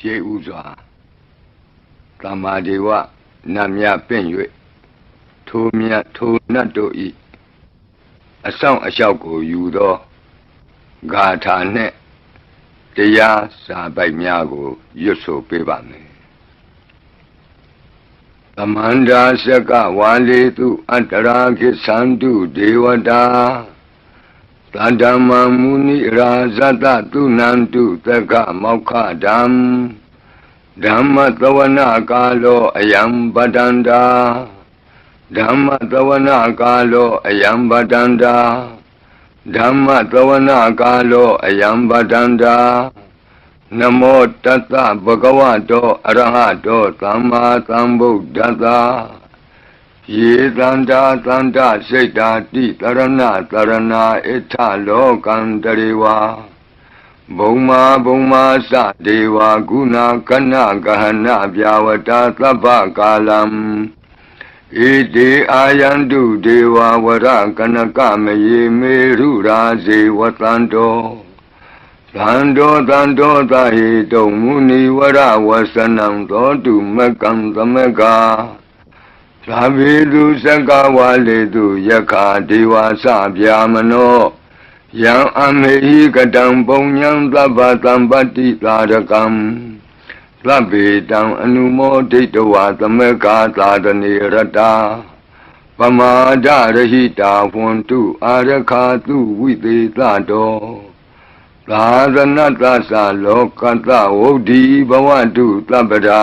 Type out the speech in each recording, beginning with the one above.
ရှေးဥစွာသမ္မာဒေဝနတ်မြတ်ပင့်၍ထိုမြတ်ထိုနတ်တို့ဤအဆောင်အလျှောက်ကိုယူသောဂါထာနှင့်တရားစာပိုက်များကိုရွတ်ဆိုပေးပါမယ်။သမန္တာစကဝါလေတုအတ္တရာခိသန္တုဒေဝတာသတ္တမမုနိရာဇတသုနန္တုသက္ကမောက္ခဓမ္မဓမ္မသဝနာကာလောအယံပတန္တာဓမ္မသဝနာကာလောအယံပတန္တာဓမ္မသဝနာကာလောအယံပတန္တာနမောတတ္တဗဂဝတောအရဟတောသမ္မာသမ္ဗုဒ္ဓတ္တယေတန္တာသန္တာစိတ်တာတိတရဏတရဏဣထလောကံတရေဝဘုံမာဘုံမာစဒေဝဂုဏကဏဂဟဏဗျာဝတာသဗ္ဗကာလံဣတိအာယန္တုဒေဝဝရကနကမယေမေရုရာဇေဝတန္တောသန္တောသန္တောသဟိတုံမုနိဝရဝဆနံသောတုမကံသမကသာဝေတုစကဝါလေတုယက္ခဒေဝစဗျာမနောယံအမေဟိကတံပုံညံသဗ္ဗသံပတ္တိသာရကံသဗ္ဗေတံအနုမောဒိတဝါသမကသာတနေရတာပမာဒရဟိတာဝန္တုအာရခာတုဝိသေသတောသာသနတ္တသလောကတဝုဒ္ဓိဘဝတုသဗ္ဗရာ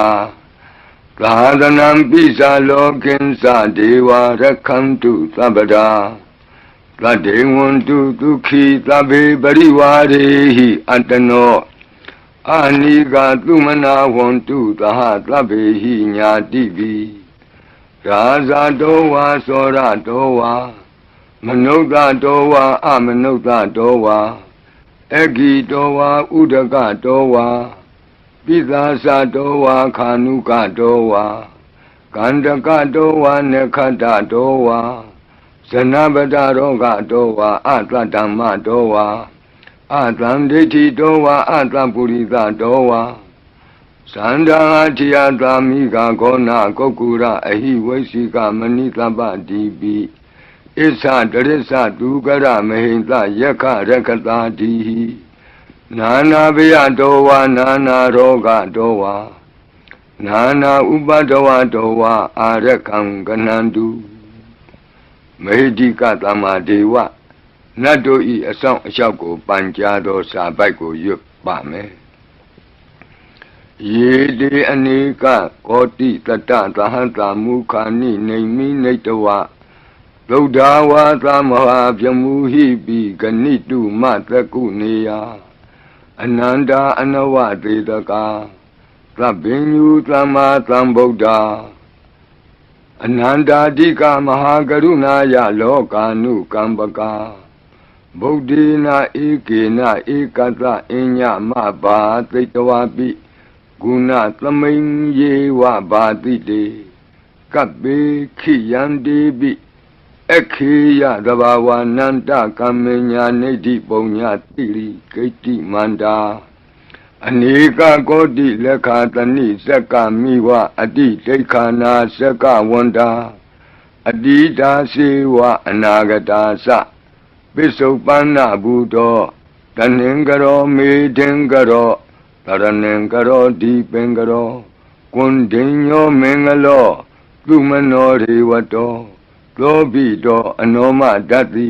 သာသနံပိစာလောကိဉ္စဒေဝရခန္တုသဗ္ဗရာသတ္တေဝန္တုဒုက္ခိသဗ္ဗေပရိဝါရေဟိအတ္တနောအာနိကသုမနာဝန္တုသဟသဗ္ဗေဟိညာတိပိရာဇတောဝါသောရတောဝါမနုဿတောဝါအမနုဿတောဝါအဂိတောဝါဥဒကတောဝါပိသာသတောဝါခာနုကတောဝါကန္တကတောဝါနခတ္တတောဝါဇနပတရောဂတောဝါအတ္တဓမ္မတောဝါအတံဒိဋ္ဌိတောဝါအတ္တပုရိသတောဝါသန္တာတိယသာမိကဂောနာကုက္ကုရအဟိဝိသိကမဏိသဗ္ဗတိပိဣစ္ဆတရစ္ဆသူကရမဟိတယက္ခရခတာတိနာနာဘယတောဝါနာနာရောဂတောဝါနာနာဥပဒဝတောဝါအာရခံကနန္တုမေဟိကသမ္မာဒေဝနတ်တို့ဤအဆောင်အလျှောက်ကိုပန်ကြားသောစာပိုက်ကိုရွတ်ပါမယ်ယေတိအနိကကောတိတတသဟတမုခာနိနေမိနေတဝသုဒ္ဓဝါသမဟာပြမူဟိပိဂဏိတုမသကုနေယအနန္တာအနဝတေတကာသဗ္ဗညုသမ္မာသမ္ဗုဒ္ဓအနန္တာတိကမဟာကရုဏာယလောကာနုကမ္ပကာဗုဒ္ဓေနာဧကေနဧကတအညမဘာသိတဝပိဂုဏသမိန်ယေဝဘာတိတေကပ္ပေခိယံတေပိခေယသဘာဝနန္တကမ္မညာနေတိပုံညာတိရိဂိတိမန္တာအနေကကောတိလက်ခာတဏိစက္ကမိဝအတိဒိဋ္ဌာနာစက္ကဝန္တာအတိတာစေဝအနာဂတာသပိစုပန္နဘူတောတဏင်္ဂရောမေဒင်္ဂရောတရဏင်္ဂရောဒီပင်္ဂရောကွန်ဒိညောမင်္ဂလောသူမနောရေဝတောသောပိတောအနောမတတ္တိ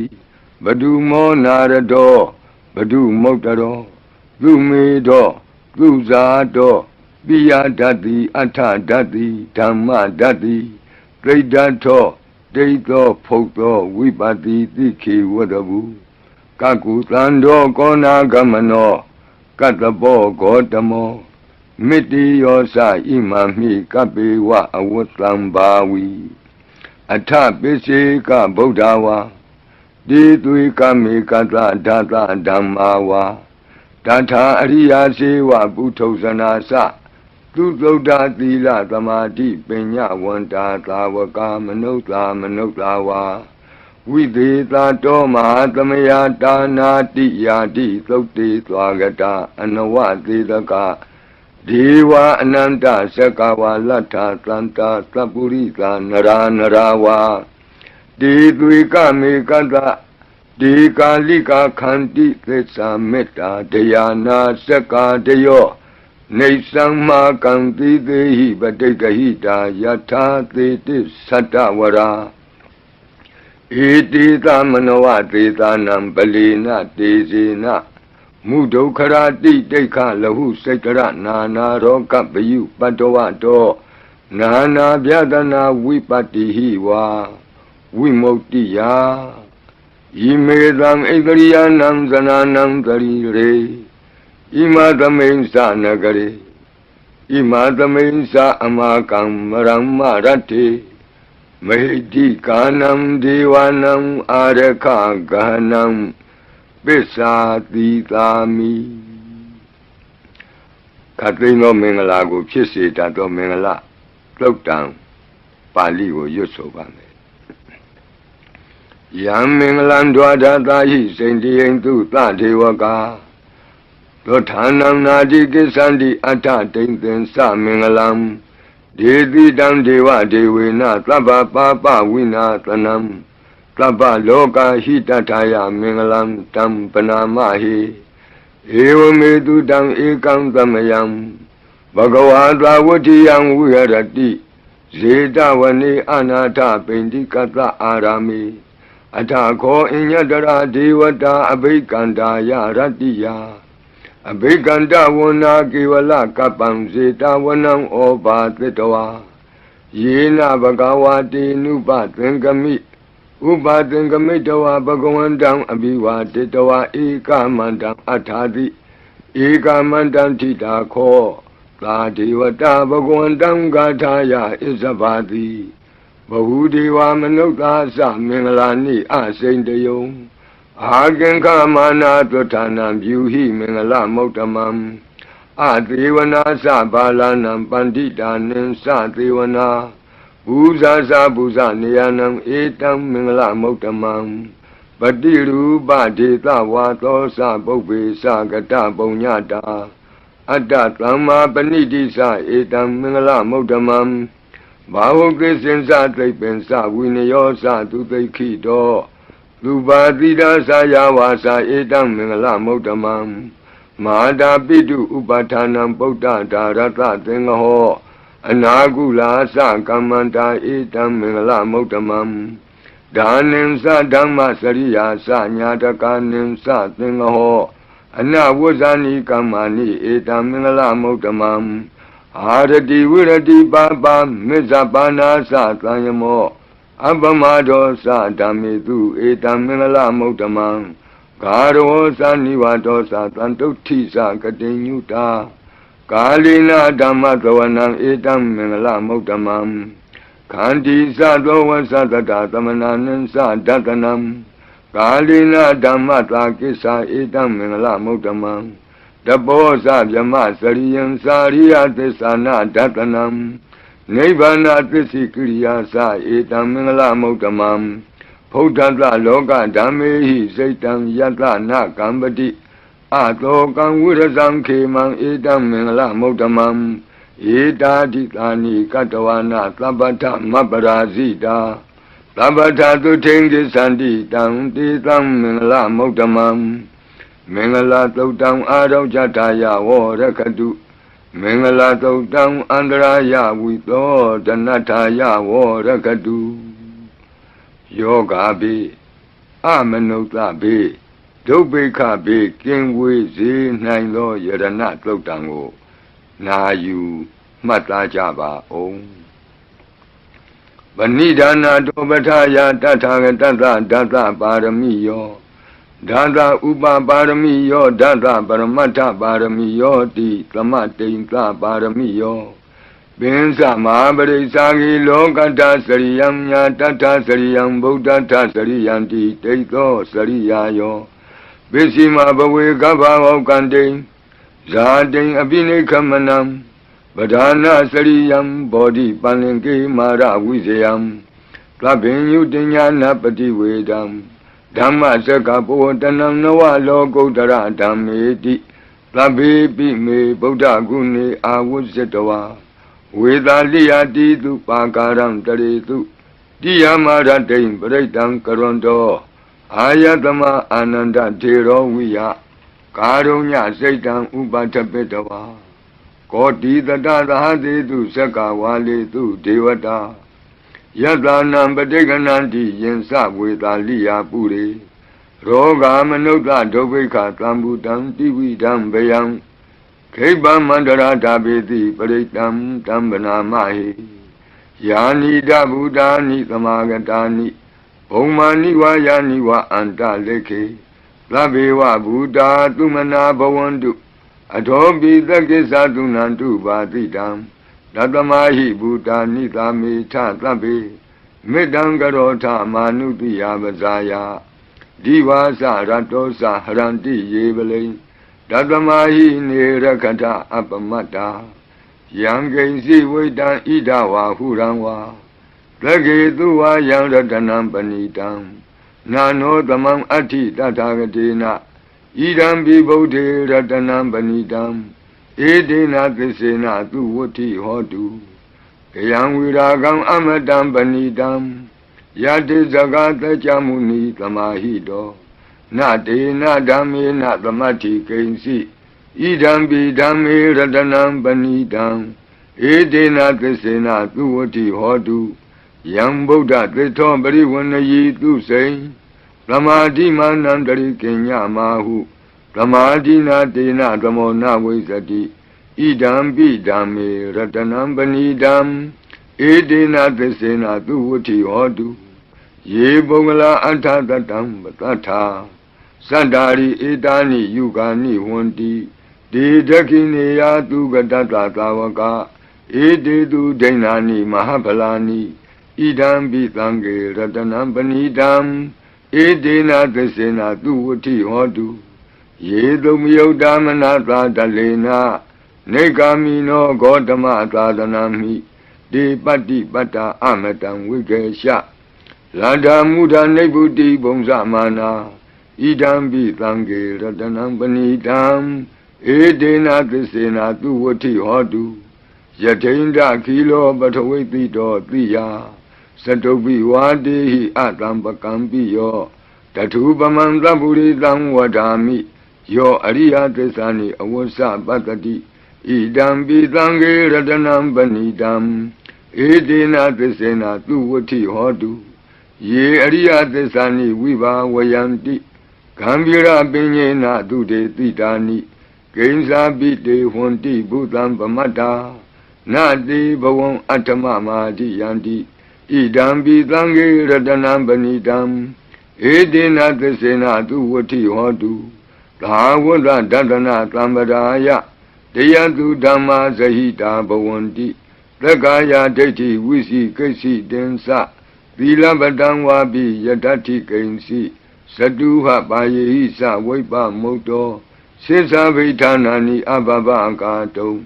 ဘဒုမောနာရတောဘဒုမုတ်တရောသူမေတောသူဇာတောပိယတတ္တိအထတတ္တိဓမ္မတတ္တိသိတ္တထောဒိဋ္ဌောဖုတ်သောဝိပတိတိခေဝတ္တဗုကကုသံတောကောနာဂမနောကတ္တဘောဂေါတမောမိတိယောစဣမမိကပေဝအဝတ္တံဘာဝီအထပိစေကဗုဒ္ဓဝါတိသွေကမေကတဓာတဓမ္မာဝါတထာအရိယာစေဝပုထုဇနာစသူသုဒ္ဓသီလသမာဓိပညာဝန္တာသာဝကမနုဿာမနုဿာဝါဝိသေသတောမဟာသမယတာနာတိယာတိသုတ်တေသွားကတာအနဝသေတက ဒေဝအနန္တသက္ကဝါလတ္ထသန္တာသပ္ပုရိသနရာနရာဝါဒေသွေကမေကတ္တဒေကာလိကာခန္တိသစ္စာမေတ္တာဒယာနာသက္ကာတယောနေသံမာကံတိသေဟိပတိကဟိတာယထာသေတိသတ္တဝရာဧတိသမနောဝသေသာနံပလေနတေဇေနမုဒုက္ခရာတိတိခလဟုစိတ်ကရနာနာရောကပယုပတ္တဝတောနာနာဗျဒနာဝိပတ္တိဟိဝါဝိမု ക്തി ယာဣမေသံဣတရိယနံဇနာနံတရိရေဣမသမိန်္စနဂရေဣမသမိန်္စအမကံမရမ္မရတ္တိမဟိတိကာနံဒေဝနံအာရခဂဟနံပစ္စာတိသာမိခတ်သိမ်းသောမင်္ဂလာကိုဖြစ်စေတတ်သောမင်္ဂလာသုတ်တံပါဠိကိုရွတ်ဆိုပါမယ်ယံမင်္ဂလံဒွါဒတာဟိစိန္တိယံသူသဒေဝကာသောဌာနံနာတိကိစ္ဆန္တိအတ္ထတိန်သင်္စမင်္ဂလံဒေတိတံဒေဝဒေဝေနသဗ္ဗပါပဝိနာသနံသဗ္ဗလောကဟိတထာယမင်္ဂလံတံပနာမဟိဧဝမေတုတံဧကံသမယံဘဂဝါသာဝတ္တိယံဝိဟရတိဇေတဝနေအနာထပိန္တိကတအာရာမိအထခောအညတရာဒေဝတာအဘိကန္တာယရတ္တိယအဘိကန္တဝနာကေဝလကပံဇေတဝနံဩဘာသတ္တဝါယေနဘဂဝါတေနုပသင်္ကမိဥပသင်္ကမိတဝါဘဂဝန္တံအဘိဝါတေတဝါဧကမန္တံအထာတိဧကမန္တံထိတာခောသာဒေဝတာဘဂဝန္တံဂါထာယဣဇဘာတိဘဟုဒေဝမနုဿာသမင်္ဂလာနိအစိန်တယုံအာကင်္ခမာနာသုဌာနံပြုဟိမင်္ဂလမௌတမံအသေဝနာသဘာလနံပန္တိတာနံသသေဝနာဘူဇာသဘူဇနေယနံဧတံမင်္ဂလမௌတမံပတိရူပဒေသဝါသောသပုပ္ပေသကတပုံညတာအတ္တသမ္မာပဏိတိသဧတံမင်္ဂလမௌတမံဘာဝကိစင်္စသိပ္ပင်္စဝိနယောသသူသိခိတောလူပါတိဒါသယာဝါစာဧတံမင်္ဂလမௌတမံမဟာတာပိတုဥပဌာနံပုဒ္ဒဒါရတသင်္ဃဟောအနာကုလာသကမ္မန္တာဧတံမင်္ဂလမௌတမံဒါနင်္စဓမ္မစရိယာသညာတကနင်္စသင်္ဃဟောအနဝဇ္ဇာနိကမ္မာနိဧတံမင်္ဂလမௌတမံအာရတိဝိရတိပါပါမေဇပါနာသသံယမောအပမဒောသဓမ္မေတုဧတံမင်္ဂလမௌတမံဂါရောသနိဝတောသတံတုဋ္ဌိသကတိညုတာကာလိနာဓမ္မသဝနံဧတံမင်္ဂလမௌတမံခန္တီသသောဝသတတသမနာနံသဒတနံကာလိနာဓမ္မသာကိစ္ဆာဧတံမင်္ဂလမௌတမံတဘောဇဗြမစရိယံစာရိယသစ္စာနာဒတနံနိဗ္ဗာနသစ္စိကိရိယာသဧတံမင်္ဂလမௌတမံဖုဒ္ဓတလောကဓမ္မေဟိစိတ်တံယတနာကံပတိအတောကံဝိရဇံခေမံဧတံမင်္ဂလမௌတမံဧတာတိသာနိကတဝနာသဗ္ဗထမပရာဇိတာသဗ္ဗထသုထိန်ကိသန္တိတံတေသံမင်္ဂလမௌတမံမင်္ဂလသုတ်တံအာရောကြတာယဝရခတုမင်္ဂလသုတ်တံအန္တရာယဝိသောတနထာယဝရခတုယောဂါပိအမနုဿပိဒုဗ္ဗေခပိကင်းဝေးစေနိုင်သောယရဏသုတ်တံကိုနာယူမှတ်သားကြပါအောင်ဗဏိဒါနာတောပထယာတထာဂတတဒတပါရမိယောဒသဥပပါရမိယောဒသပရမတ္ထပါရမိယောတိသမတိန်သပါရမိယောပင်္စမဟာပရိစ္ဆာဂိလောကတ္တစရိယံညာတတ္ထစရိယံဗုဒ္ဓတ္ထစရိယံတိတိသောစရိယာယောပစ္စည်းမဘဝေကဗ္ဗဟောကံတိဇာတိအပိနိခမနံပဓာနာစရိယံဘောဓိပန္လင်ကေမာရဝိဇယံသဗ္ဗညုတညာနာပတိဝေဒံဓမ္မစကဘောတနံနဝလောကုတ္တရဓမ္မေတိသ Sabbe me Buddha Guni Awuzetawa Veda Liya Didu Pakaram Taritu Diyamara Dain Bredan Karondo Ayatama Ananda Tero Viya Karunya Satan Ubatapetawa Koti Dada Hadidu Sakawali Tu Devata Yadanam Badeganandi Yensa Veda Liya Puri Roga Manuka Dobeka Tambutam Dividam Bayam Keba Mandara Dabedi Paritam Tambana Mahi Yani Dabudani Tamagatani Omani Wayani Wa Anta Leke Labewa Buddha Tumana Bawandu Adobe the Gesadunandu Badidam Dadamahi Buddha Nita Meta Tabe Medangarota Manuti Abazaya Divasa Ratosa Haranti Yevele Dadamahi Nerakata Apamata Yang Si Vedan Idawa Huranwa Plagetuwa Yang Ratanam Panitam Nano Tamam Ati Tatagatina Idam Bibode Ratanam Panitam Edina Tisena Tuwati Hotu Yang Viragam Amadam Panitam Yate Zagata Chamuni Tamahido Nate Nadame Natamati Kensi Idam Bidame Radanam Banidam Ede Natasena Tuwati Hodu Yang Buddha Triton Bariwanayi Tu Say Ramadi Manandari Kenya Mahu Ramadi Natena Ramona Wisati Idam Bidame Radanam Banidam Ede Natasena Tuwati Hodu Ye Bongala Antatatam Batata Sandari Edani Yugani Wanti De Dakine Yatu Gatata Tawaka Ede Du Denani Mahabhalani Idam Bitange Ratanam Panidam Ede Natasena Tuwati Hodu Ye Dumyodamana Dalena Negami no Gotama Tadanami De Pati Pata Amatam Vikesha Lada Muda Nebuti Bongsamana Idam Bitange Ratanam Panidam Edena Tisena Tuwati Hodu Yatenda Kilo Bataweti Do Tiya Satobi Wadehi Atam Bakambi Yo Tatubaman Laburi Dam Wadami Yo Ariya Tisani Awasa Batati Idam Bitange Ratanam Panidam Edena Tisena Tuwati Hodu Ye Ariya Tisani Viva Wayanti Gambira Binyena Dude Titani Gainsa Bide Honti Bhutam Pamata Nadi Bawon Atama Di Yanti Idam Bitange Ratanam Panidam Edena Tisena Tuwati Hodu Dhavada Dadana Tambadaya Deyantu Dhamma Sahita Bhavanti Prakaya Deti Visi Kasi Densa Vila Badangwabi Yadati Kainsi Saduha Baye Isa Waipa Moto Sisa Vitanani Ababa Akato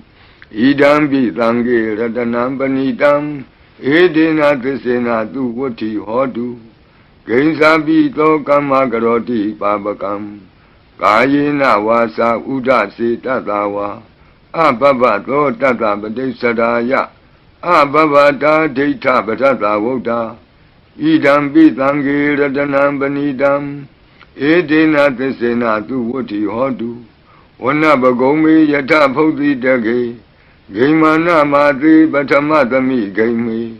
Idam Bitange Ratanam Panidam Edena Tisena Tuwati Hodu Gainsa Bito Kamagaroti Babakam Kayena Wasa Uda Se Tatawa Ababa To Tata Badesadaya Ababa Da Data Batata Woda Idam Bitange Ratanam Panidam Edena Tisena Tuwati Hodu Wana Bagome Yata Poti Dage Gaimana Madri Batamadami Game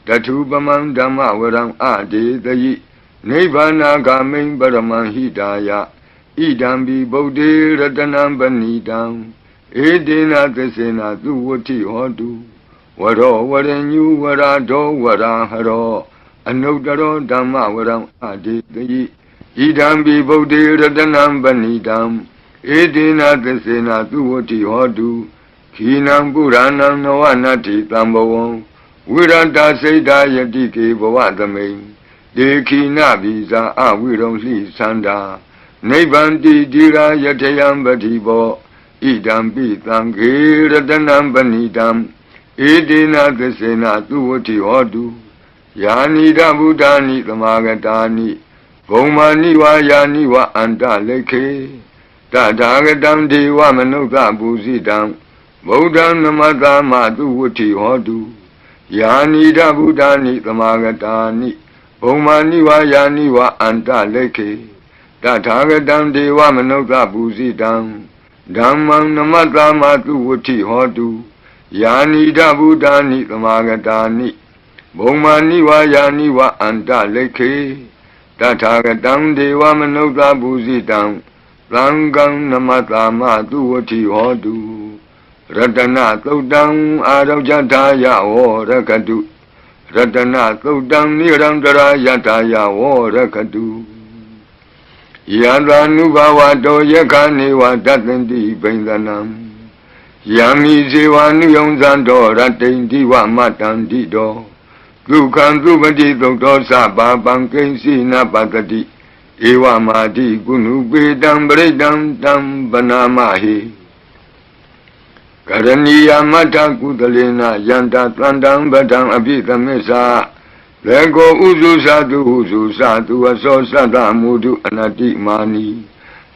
Tatubaman Dhamma Varam Ade Dayi Nibana Gamin Baraman Hidaya Idam Bibode Ratanam Panidam Edena Tisena Tuwati Hodu Waro Warenyu Warado Waraharo Anodaro Dhamma Varam Ade Dayi Idam Bibode Ratanam Panidam Edena Tisena Tuwati Hodu Kinam Puranam Navanati Tambavon Viranta Seda Yatike Bhavadame Dekina Visa Aviram Sli Sanda Nebanti Dira Yatayam Batibo Idam Bitange Ratanam Panidam Edena Tisena Tuwati Hodu Yani Dabudani Tamagatani Gomani Wa Yani Wa Anta Leke Tatagatam Deva Manuka Busidam Bodham Namatama Duvuti Hodu Yani Budani Tamagatani Omani Yani wa Anta Leke Tatagatam Deva Manuka Busidam Dhammam Namatama Duvuti Hodu Yani Budani Tamagatani Omani Yani wa Anta Leke Tatagatam Deva Manuka Busidam Langam Namatama Duvati Hodu Ratana Todang Arajataya O Rakadu Ratana Todang Nirandara Yataya O Rakadu Yadanubawa Do Yakani Wadatendi Bendanam Yami Zivanu Yonzando Ratendi Wamatandi Do Dukan Dubadi Doktor Sababang Kensi Napatadi Ewa Madi Gunu Bedam Bredam Dam Banamahi Karaniya Mata Kudalena Yanta Tlandam Badam Abita Mesa Lego Uzu Sadu Aso Sada Mudu Anati Mani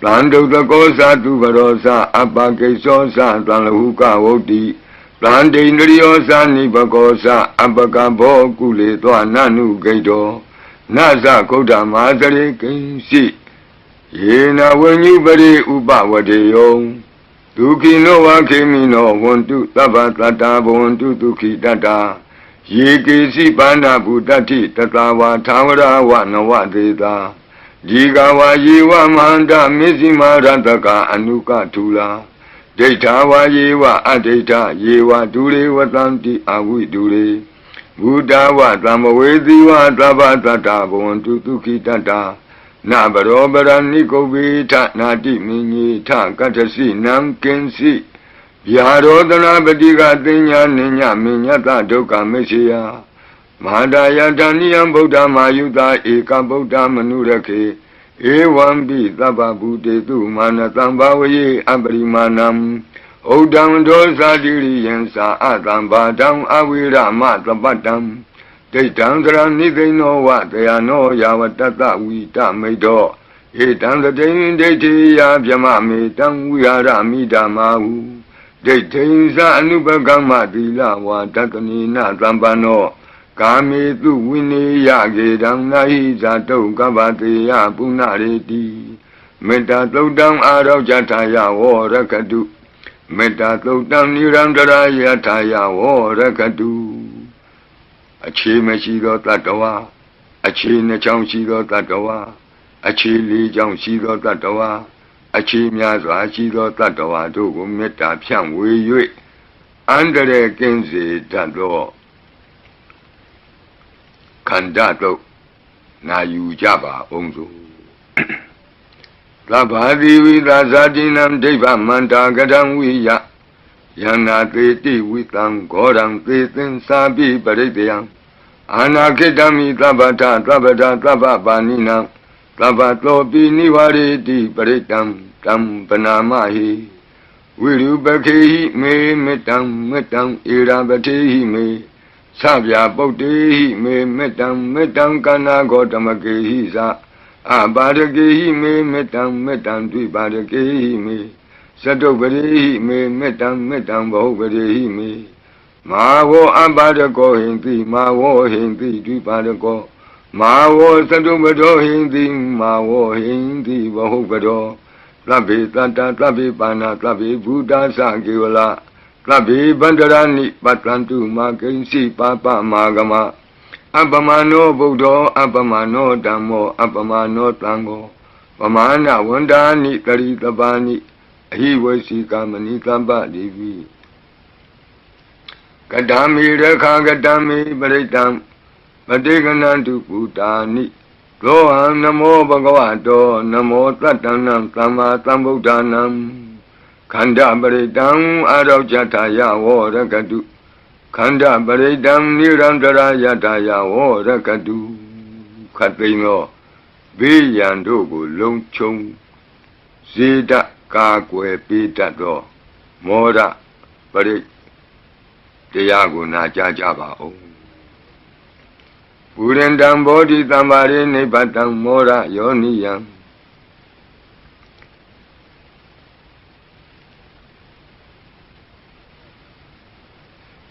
Plando the Gosa tu Varosa Abake Sosa Tlahuka Oti Plande Nriosa Nibagosa Abakabo Kule Nanu Gaido Nasa Koda Mazare Kinsi Yena when you bury Uba Wadeyo Tuki no Wakemi no want to Tabatata want to Tuki Tata Yiki Sipana Butati Tatawa Tawara Wana Wadeta Jigawa Yewa Manda Mizima Rantaka Anuka Tula Data Yewa Adeta Yewa Dure Watanti Awi Dure Buddha wa Tamawezi wa Tabatata Bontu Tuki Tata Nabarobara Nikobita Nati Mini Ta Katasi Nam Kensi Yarodana Badiga Tinya Ninya Minyata Doka Mesia Madaya Daniam Buddha Mayuda Eka Buddha Manurake Ewan Bi Taba Bude Tu Manatambawye Abrimanam Odam Dosa Diri Yensa Adam Badam Awira Matabatam Detam Nidhi no what they are no Yawatata Wita Medo Etam the Dane Deti Yabjamami Tam Wiara Midamahu Detinza Anubagama Dila Watatani Zambano Kami Tu Winnie Yagedam Nahiza To Gabati Yapunareti Meta Todam Arau Jataya or Rakadu Meta Todam Nirandara Yataya or Rakadu Achi Meshido Tatawa Achi Nachamshido Tatawa Achi Li Jamshido Tatawa Achi Myazo Achido Tatawa Dogo Meta Pian Wei Andere Kenzi Tado Kandato Na Yujaba Onzo Labadi Vidazadinam Deva Manda Gadam Wiya Yana Teti Witam Godam Tetin Sabi Baridiam Anakidami Tabata Tababanina Tabato Biniwari Di Baritam Tam Panamahi Wirubaki me metam irabati me Sabya Bodi me metam Kana Gotamaki Sa Abadaki me metam Dibadaki me Sadobari me metam Bahubari me Mawo Abadako Hindi Mawo Hindi Dibadako Mawo Sadobado Hindi Mawo Hindi Bahubado Tlabi Tata Tlabi Pana Tlabi Buddha Sangiwala Tlabi Bandarani Patlantu Makensi Papa Magama Abamano Buddha Abamano Dhammo Abamano Tango Pamana Wandani Taritabani He was Sikamani Tamba Devi Kadami Rekha Kadami Baritam Padeganantu Putani Loham Namo Bhagavato Namo Tatanam Tama Tambudhanam Khanda Baridam Arau Jataya Rakadu Khanda Baridam Nirandara Yataya Rakadu Khatino Biyandogo Longchong Zida Kakwe Pitato Mora Barid Tiago Najajaba O Purendam Bodhi Tambari Nipatam Mora Yoniyam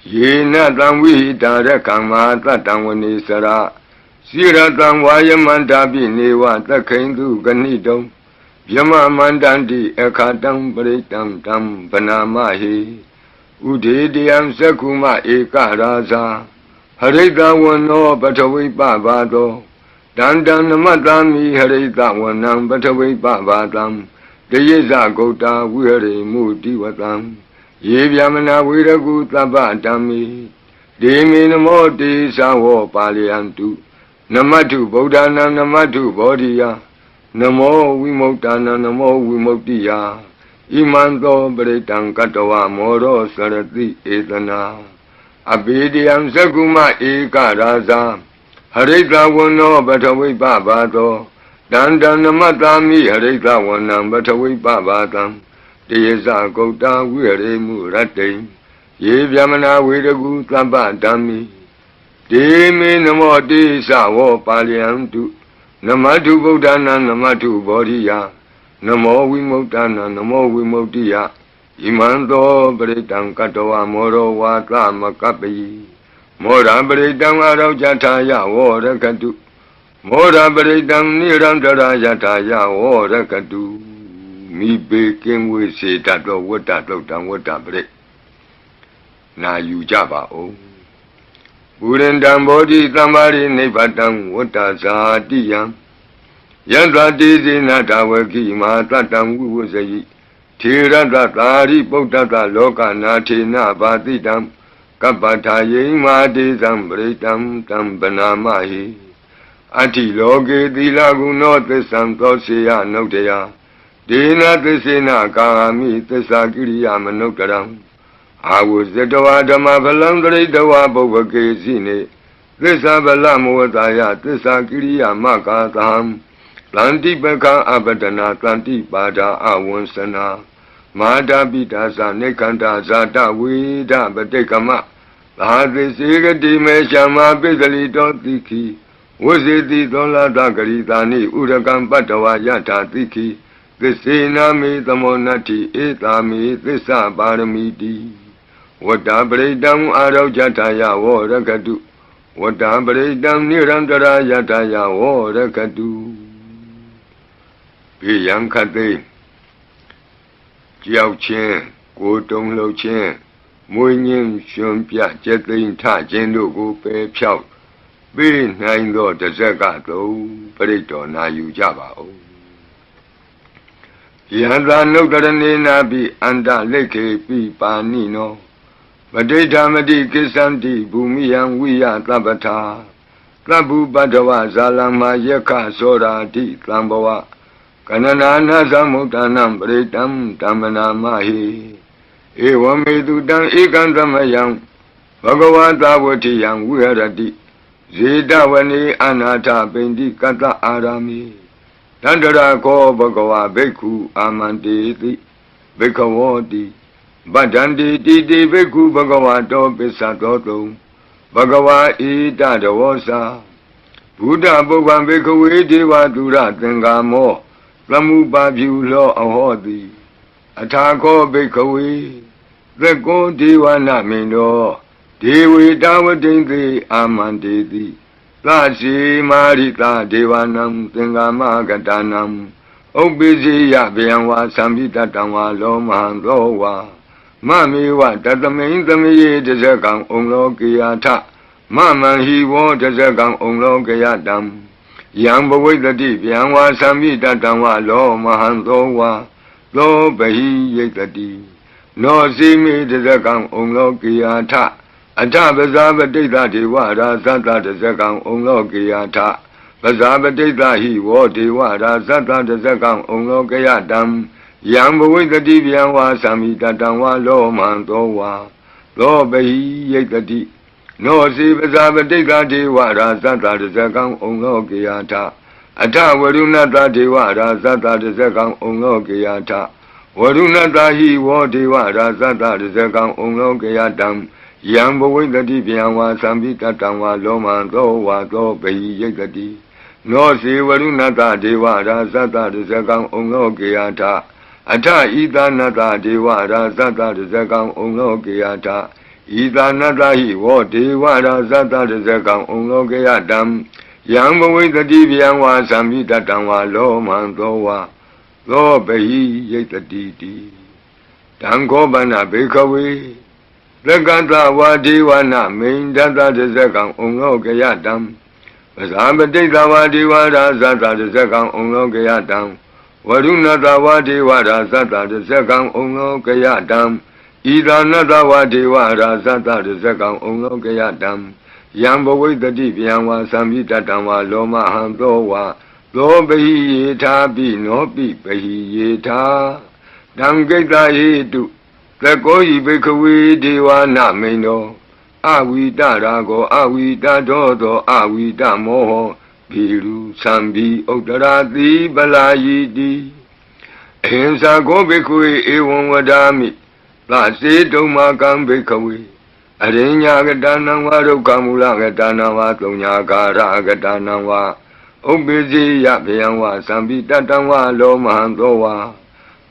ye na tang vi dara kama tatang vani sara siratang vayamantapi neva takhindu ganidam yama mandanti ekhatang paritam tam panamahi udediyam sakuma ekarasa harita vano pathavi pavado dandam namatami harita vanam pathavi pavadam dayesa gauta vihare mutivatam ye vyamana viragu tabbatami demi namo te savo paliyantu namatu Buddhanam namatu bodhiya namo vimuktanam namo vimuktiya imanto paritang katawa moro sarati etana abhidiyam sakuma ekarasa harita vano pathavi pavado dandam namatami harita vanam pathavi pavadam Dayesa gauta vihare murate ye vyamana viragu tabbatami demi namo te savo paliyantu namatu Buddhanam namatu bodhiya namo vimuktanam namo vimuktiya imanto paritang katawa moro vata makapayi mora paritang araucataya vorakatu mora paritang nirantara yataya vorakatu mi beking we se tato wata tang wata bre na yu ja ba o Burendam bodhi tambari nibbadam wata satiyam yandra tizina tawaki ma tatam vusayi thirata tari buddhata loka nathina bhatitam kappathaye ma desam britam tam banamahi ati loke thila guno tissam tosya nodaya Dena tisena kami tissa kiriya manuktaram Avusatawa dhamma phalam dharitawa bhavake sine Tissa phalam vataya tissa kiriya makataham Tanti pakha abadana tanti pada avansana Mada pitasa nekanta zata veda patekama Lahati segati me shama pisalito tiki Vusiti dolata karitani urakam patawa yata tiki Tisena me tamonati etami tissa paramiti Vata paridam araucataya vorakatu Vata paridam nirantara yataya vorakatu Piyam khate Jiao chen, go dong lo chen Mui nying shun pya chetin ta chen do go pe piao Pi nain do tasaka to parito na yu jaba o Yanda nuktarane nabi anda leke pi pa ni no Madedhamati kisanti bhumiyam viya tabata Tabhu bhadava zalama yakha sorati tambava Kananana samuttanam paritam tamanamahi Evamedu tam ekantamayam Bhagavata vatiyam viharati Zedavani anatha pindi kata arami Tandara ko bhagava bhikkhu amanteti bhikkhavoti Bhadanti titi bhikkhu bhagavato pisatoto Bhagava ita davosa Buddha bhagwan bhikkhuve deva dura tengamo Lamupabhyu lo ahoti Athako bhikkhuve Thekko deva namindo Devi davatinti amanteti Tasi marita devanam tengama gatanam Obisi yabhyamva sambhitatangva lomahantova Mamiwa tatamin tamiye tasakang umlokiyata Mamanhi vo tasakang umlokiyatam Yang bhavitati vyamva sambhitatangva lomahantova Lo bahi yetati No simi tasakang umlokiyata Atha Vasavadita Deva Rasata Tasakang Umlokiyata Vasavadita Hi Vo Deva Rasata Tasakang Umlokiyatam Yang Bhavitati Vyamva Samitatangva Lo Mantova Lo Bahi Yetati No Si Vasavadita Deva Rasata Tasakang Umlokiyata Atha Varunata Deva Rasata Tasakang Umlokiyata Varunata Hi Vo Deva Rasata Tasakang Umlokiyatam Yang bhavitati vyamva sambhitatangva lomantova to bahi yekati No si varunata deva rasata tasakang umlokiyata Atha itanata deva rasata tasakang umlokiyata ဤသာနတဟိဝောဒေဝရာဇတတဇကံဩလောကေယတံယံဘဝိတတိဗျံဝါသံမိတတံဝါလောမံသောဝါသောပဟိယိတတိတိတံခောပနဘေခဝေသက္ကတဝါဒေဝနာမိန်တတတဇကံဩလောကေယတံပဇာပတိတဝါဒေဝရာဇတတဇကံဩလောကေယတံဝရုဏတဝါဒေဝရာဇတတဇကံဩလောကေယတံဤသာနတဝါဒေဝရာဇတတဇကံဩလောကေယတံယံဘဝိတတိဗျံဝါသံမိတတံဝါလောမဟံသောဝါသောပဟိယေထာပိနောပိပဟိယေထာတံကိတ္တယေတုသကောဤဘိခဝေဒေဝနာမိန်တော်အဝိတရာကောအဝိတတောသောအဝိတမောဟောဘီရုသံဘီဥတ္တရာတိပလာယီတိအဟိံစာကောဘိခဝေဧဝံဝဒာမိသစေတုံမာကံဘိခဝေအရိညာကတနံဝါဒုက္ခမူလကတနံဝါသုံးညာကာရကတနံဝါဥပ္ပိစီယဗျံဝါသံပိတတံဝါလောမဟံသောဝါ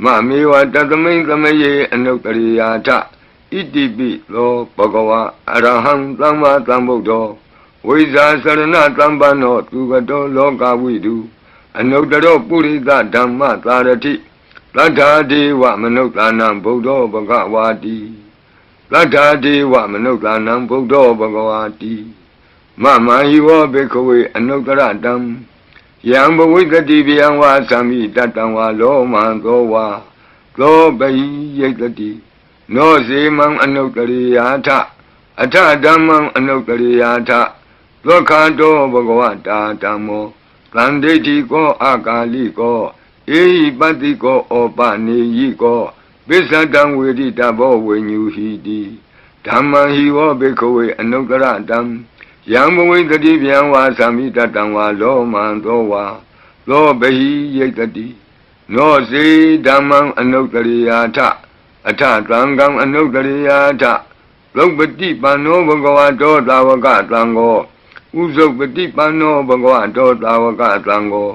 မမေဝတသမိန်သမယေအနုတ္တရိယာထဣတိပိသောဘဂဝါအရဟံသမ္မာသမ္ဗုဒ္ဓောဝိဇာစရဏသမ္ပန္နောသူကတောလောကဝိတုအနုတ္တရောပုရိသဓမ္မသာရတိသတ္ထာဒေဝမနုဿာနံဗုဒ္ဓောဘဂဝါတိသတ္ထာဒေဝမနုဿာနံဗုဒ္ဓောဘဂဝါတိမမဟိဝောဘေခဝေအနုတ္တရတံယံဘဝိတတိဗျံဝါသံမိတတံဝါလောမံသောဝါသောပဟိယိတတိနောစေမံအနုတ္တရိယာထအထဓမ္မံအနုတ္တရိယာထသောခန္တောဘဂဝတာဓမ္မောသံဒိဋ္ဌိကောအာကာလိကောဧဟိပတ္တိကောဩပနေယိကောပိစ္ဆတံဝေတိတဘောဝိညူဟိတိဓမ္မံဟိဝောဘေခဝေအနုတ္တရတံယံဘဝိတတိဗျံဝါသံမိတတံဝါလောမံသောဝါသောပဟိယိတတိနောစေဓမ္မံအနုတ္တရိယာထအထသံဃံအနုတ္တရိယာထသုပတိပန္နောဘဂဝတောသာဝကသံဃောဥဇုပတိပန္နောဘဂဝတောသာဝကသံဃော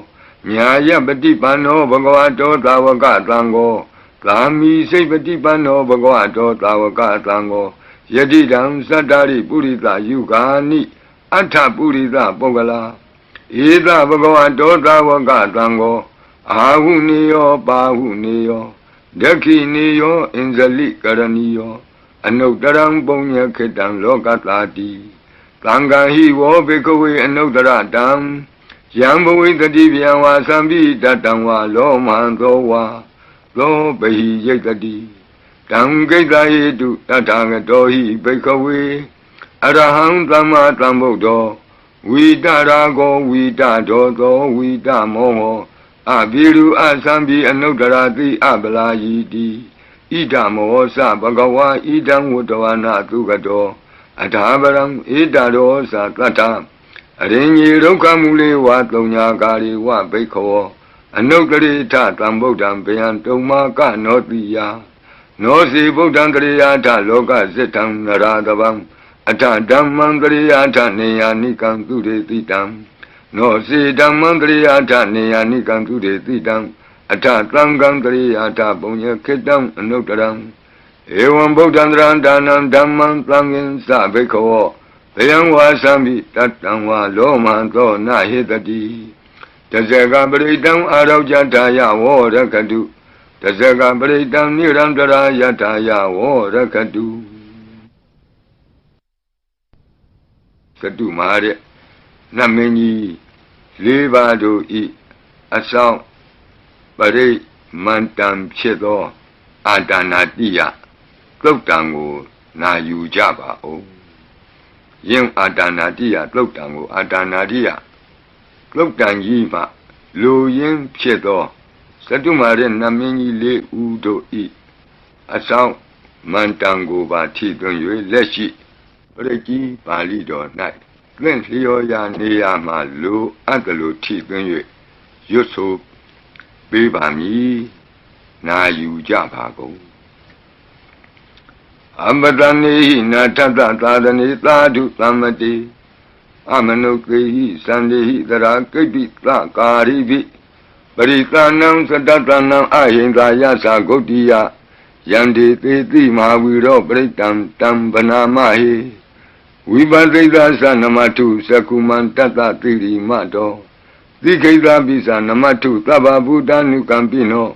ညာယပတိပန္နောဘဂဝတောသာဝကသံဃောကာမိစိတ်ပတိပန္နောဘဂဝတောသာဝကသံဃောယတိတံသတ္တရိပုရိသယုဂာနိအထပုရိသပုဂ္ဂလာဧသဘဂဝတောသာဝကသံဃောအာဟုနေယောပါဟုနေယောဒက္ခိနေယောအင်္ဇလိကရဏီယောအနုတ္တရံပုံညခေတံလောကတာတိသံဃာဟိဝောဘေကဝေအနုတ္တရတံယံဘဝိတတိဗျံဝါသံပိတတံဝါလောမံသောဝါသောပဟိယိတတိတံကိတ္တယေတုတထာဂတောဟိဘေကဝေအရဟံသမ္မာသမ္ဗုဒ္ဓောဝိတရာဂောဝိတဒောသောဝိတမောဟောအဘိရုအသံပိအနုတ္တရာတိအပလာယီတိဣဒမောသဘဂဝါဣဒံဝတ္တဝနာသုကတောအထာပရံဣဒရောသတတ္ထအရင်ကြီးဒုက္ခမူလေဝသုံးညာကာရိဝဘိက္ခောအနုတ္တရိထသံဗုဒ္ဓံဗျံတုံမာကနောတိယနောစီဗုဒ္ဓံကရိယာထလောကစိတ္တံနရာတဗံအထဓမ္မံကရိယာထနေယာနိကံသူရေတိတံနောစီဓမ္မံကရိယာထနေယာနိကံသူရေတိတံအထသံဃံကရိယာထပုံညခေတံအနုတ္တရံဧဝံဗုဒ္ဓံတရံဒါနံဓမ္မံသံဃင်္စဘိက္ခောဘယံဝါသံမိတတံဝါလောမံသောနာဟိတတိတဇဂပရိတံအာရောကြတာယဝောရကတုတဇဂပရိတံနိရန္တရာယတာယဝောရကတုသတုမဟာတဲ့နတ်မင်းကြီးလေးပါးတို့ဤအဆောင်ပရိမန္တံဖြစ်သောအာတနာတိယသုတ်တံကိုနာယူကြပါဦးယင်းအာတနာတိယသုတ်တံကိုအာတနာတိယသုတ်တံကြီးမှလူရင်းဖြစ်သောသတုမာရဲ့နတ်မင်းကြီးလေးဦးတို့ဤအဆောင်မန္တံကိုပါထိသွင်း၍လက်ရှိပရိကြီးပါဠိတော်၌သင်လျော်ရာနေရာမှာလူအပ်တယ်လို့ထိသွင်း၍ရွတ်ဆိုပေးပါမည်နာယူကြပါကုန်အမတနေဟိနာထတသာသနေသာဓုသမ္မတိအမနုကေဟိသန္တိဟိသရာကိပ္ပိသကာရိပိပရိသနံသတ္တနံအဟိန္ဒာယသဂုတ်တိယ Yandi Titi Mahawiro Britam Tam Banamahi Vibadrita Namatu Sakuman Tata Tiri Mato Dikeda Bisa Namatu Taba Buddha Nukampino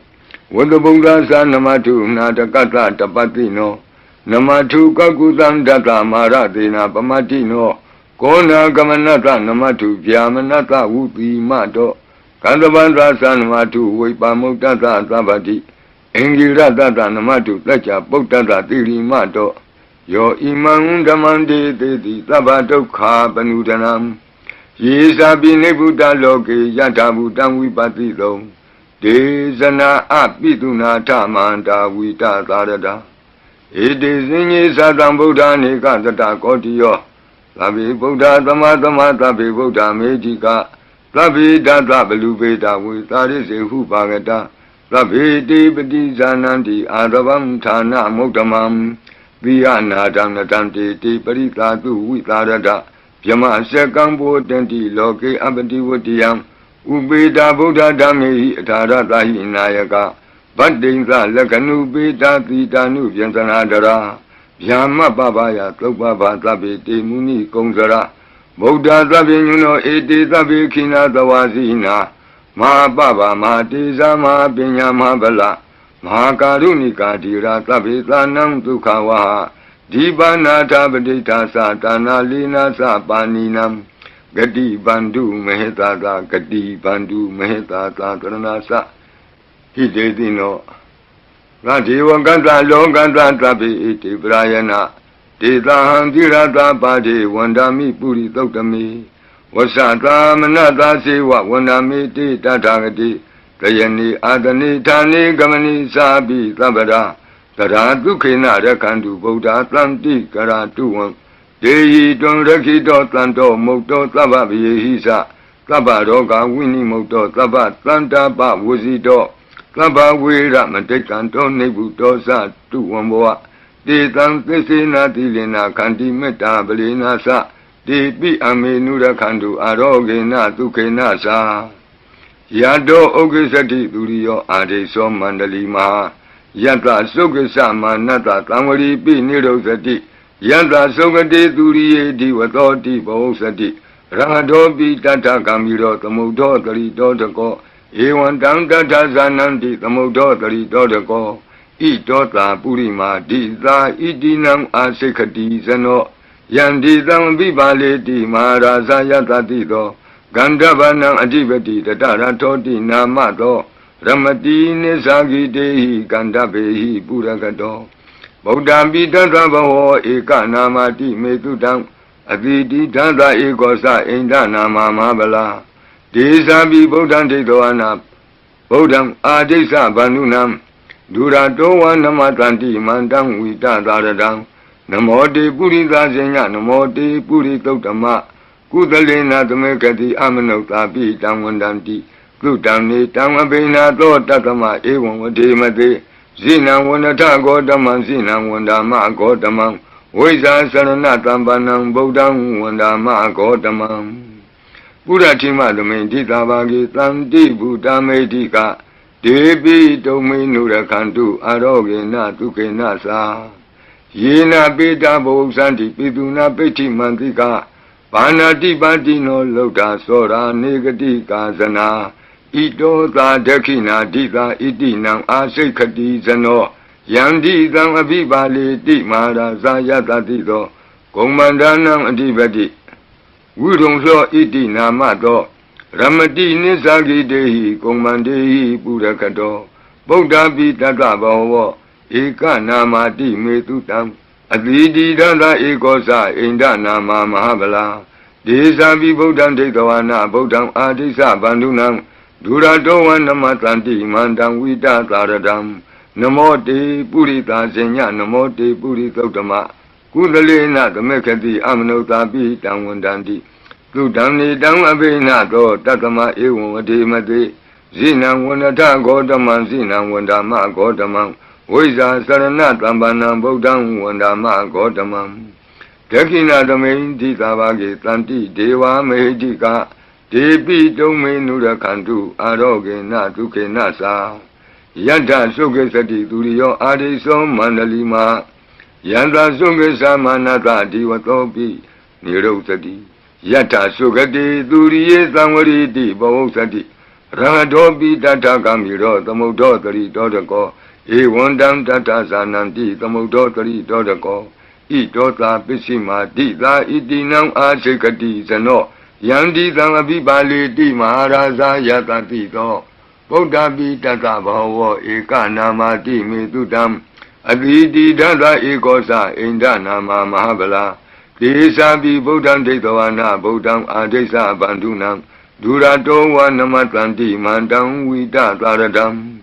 Wadabunga Namatu Natakata Tapatino Namatu Kakutam Data Maratina Pamatino Kona Gamanata Namatu Vyamanata Uti Mato Kandabandra Sanamatu Vipamutata Tabati Engira Tata Namatu Tacha Potata Tiri Mato Yo Imam Damande Dedi Tabato Kapanudanam Yesa Bine Buddha Loke Yatabu Tamwipati Lo Dezana Apituna Tamanta Vita Tarada It is in Sadam Buddha Nika Tata Kotio Tabi Buddha Tamatama Tabi Buddha Mejika Tabi Data Belubeta with Taris Hupagata Tabi Dipati Zananti Adabam Tana Motamam Viana Danatanti Tiparita Tu Vitarada Yama Sekambo Tenti Loke Abati Wutiam Ubeda Buddha Dami Tarata Hinayaka Badinga Lakanu Beta Titanu Yantanadara Yama Babaya Topaba Tabi Muni Kongzara Buddha Tabi Eti Tabi Kina Tawazina Ma Baba Ma Tiza Ma Binya Ma Bala Ma Karunika Dira Tabi Tanam Tukawaha Dibana Tabadita Satana Lina Sapaninam Gadi Bandu Mehetata Gadi Bandu Mehetata Taranasa Hidedino Radiwa Ganta Longanta Tabi Iti Brayana Dita Handirata Padi Wandami Puri Totami Wasata Manata Siwa Wandami Ti Tatagati Kayani Adani Tani Gamani Sabi Tabada Tara Dukina Rakandu Buddha Tanti Karatuan Dehi Don Rakito Tanto Moto Tababi Hisa Tabaroga Winnie Moto Tabat Tanta Ba Wuzito Taba Wira Matekanto Nebutosa Tuamboa De Tan Tesina Tilina Kanti Meta Belina Sa De Bi Amenura Kandu Arogena Tukena Sa Yado Ogesati Durio Ade So Mandali Maha Yata Sokasa Manata Tamari Pi Nirosati Yata Sokate Duriye Diwatoti Bosati Rangadobi Tata Kamiro Tamudo Tarito Tako Ewan Tanta Zananti Tamudo Tarito Tako Itota Purima Dita Idinam Asekati Zano Yandi Tam Bibaleti Maharaza Yata Tito Gandavanam Adivati Tatara Toti Namato Ramati Nesagi Dehi Gandabehi Puragato Buddha Bidanta Baho Eka Namati Metudam Aditi Tanta Ekosa Enda Nama Mabala Desabi Buddha Tedoana Buddham Adesa Banunam Durato Namatanti Mandam Vita Taradam Namote Purita Zenya Namote Puritotama Kudalena Tamekati Amanota Pitam Wandanti Kutani Tamabina to Tatama Ewan Wadimate Zina Wanata Godaman Zina Wandama Godamam Weza Saranatambanam Bodam Wandama Godamam Puratima Domain Titabagi Tanti Buddha Medika Debi Dominura Kantu Arogena Tukenasa Yena Beta Bosanti Piduna Peti Mantika Panati Patino Lota Sora Negati Kazana Ito Ta Dakina Dita Itinam Asekati Zano Yandi Tam Abibali Di Maharaza Yata Tito Komandanam Adibati Wudong So Iti Namato Ramati Nisagi Dehi Komandehi Purakato Buddha Pitata Baho Eka Namati Metutam Aditi Danda Ekosa Inda Nama Mahabala Desabi Buddham Tekawana Buddham Adisa Bandunam Durato Namatanti Mandam Vita Taradam Namote Purita Zenya Namote Puritotama Kudalena Tamekati Amanota Pitam Wandanti Kudamni Dam Abena Do Tatama Ewan Wadimate Zina Wanata Godaman Zina Wandama Godamam Weza Sarana Tambanam Bodam Wandama Godamam Dakina Domain Titabagi Tanti Deva Mehika Debi Domain Nura Kantu Aroge Natuke Nasa Yata Sukesati Turiyo Adiso Mandalima Yanta Sukesa Manata Diwatopi Nirosati Yata Sukati Turiye Samwariti Bhavosati Ramadopi Tata Kamiro Tamodotari Dodako Ewandam Tata Sananti Tamodotari Dodako Itota Pisima Dita Itinam Asekati Sano Yandi Tamabi Bali Di Maharaja Yata Tito Bodhabi Tata Bhava Eka Namati Mitudam Aditi Dada Ekosa Inda Nama Mahabala Desabi Bodham Detavana Bodham Adesa Bandunam Durato Namatanti Mandam Vita Taradam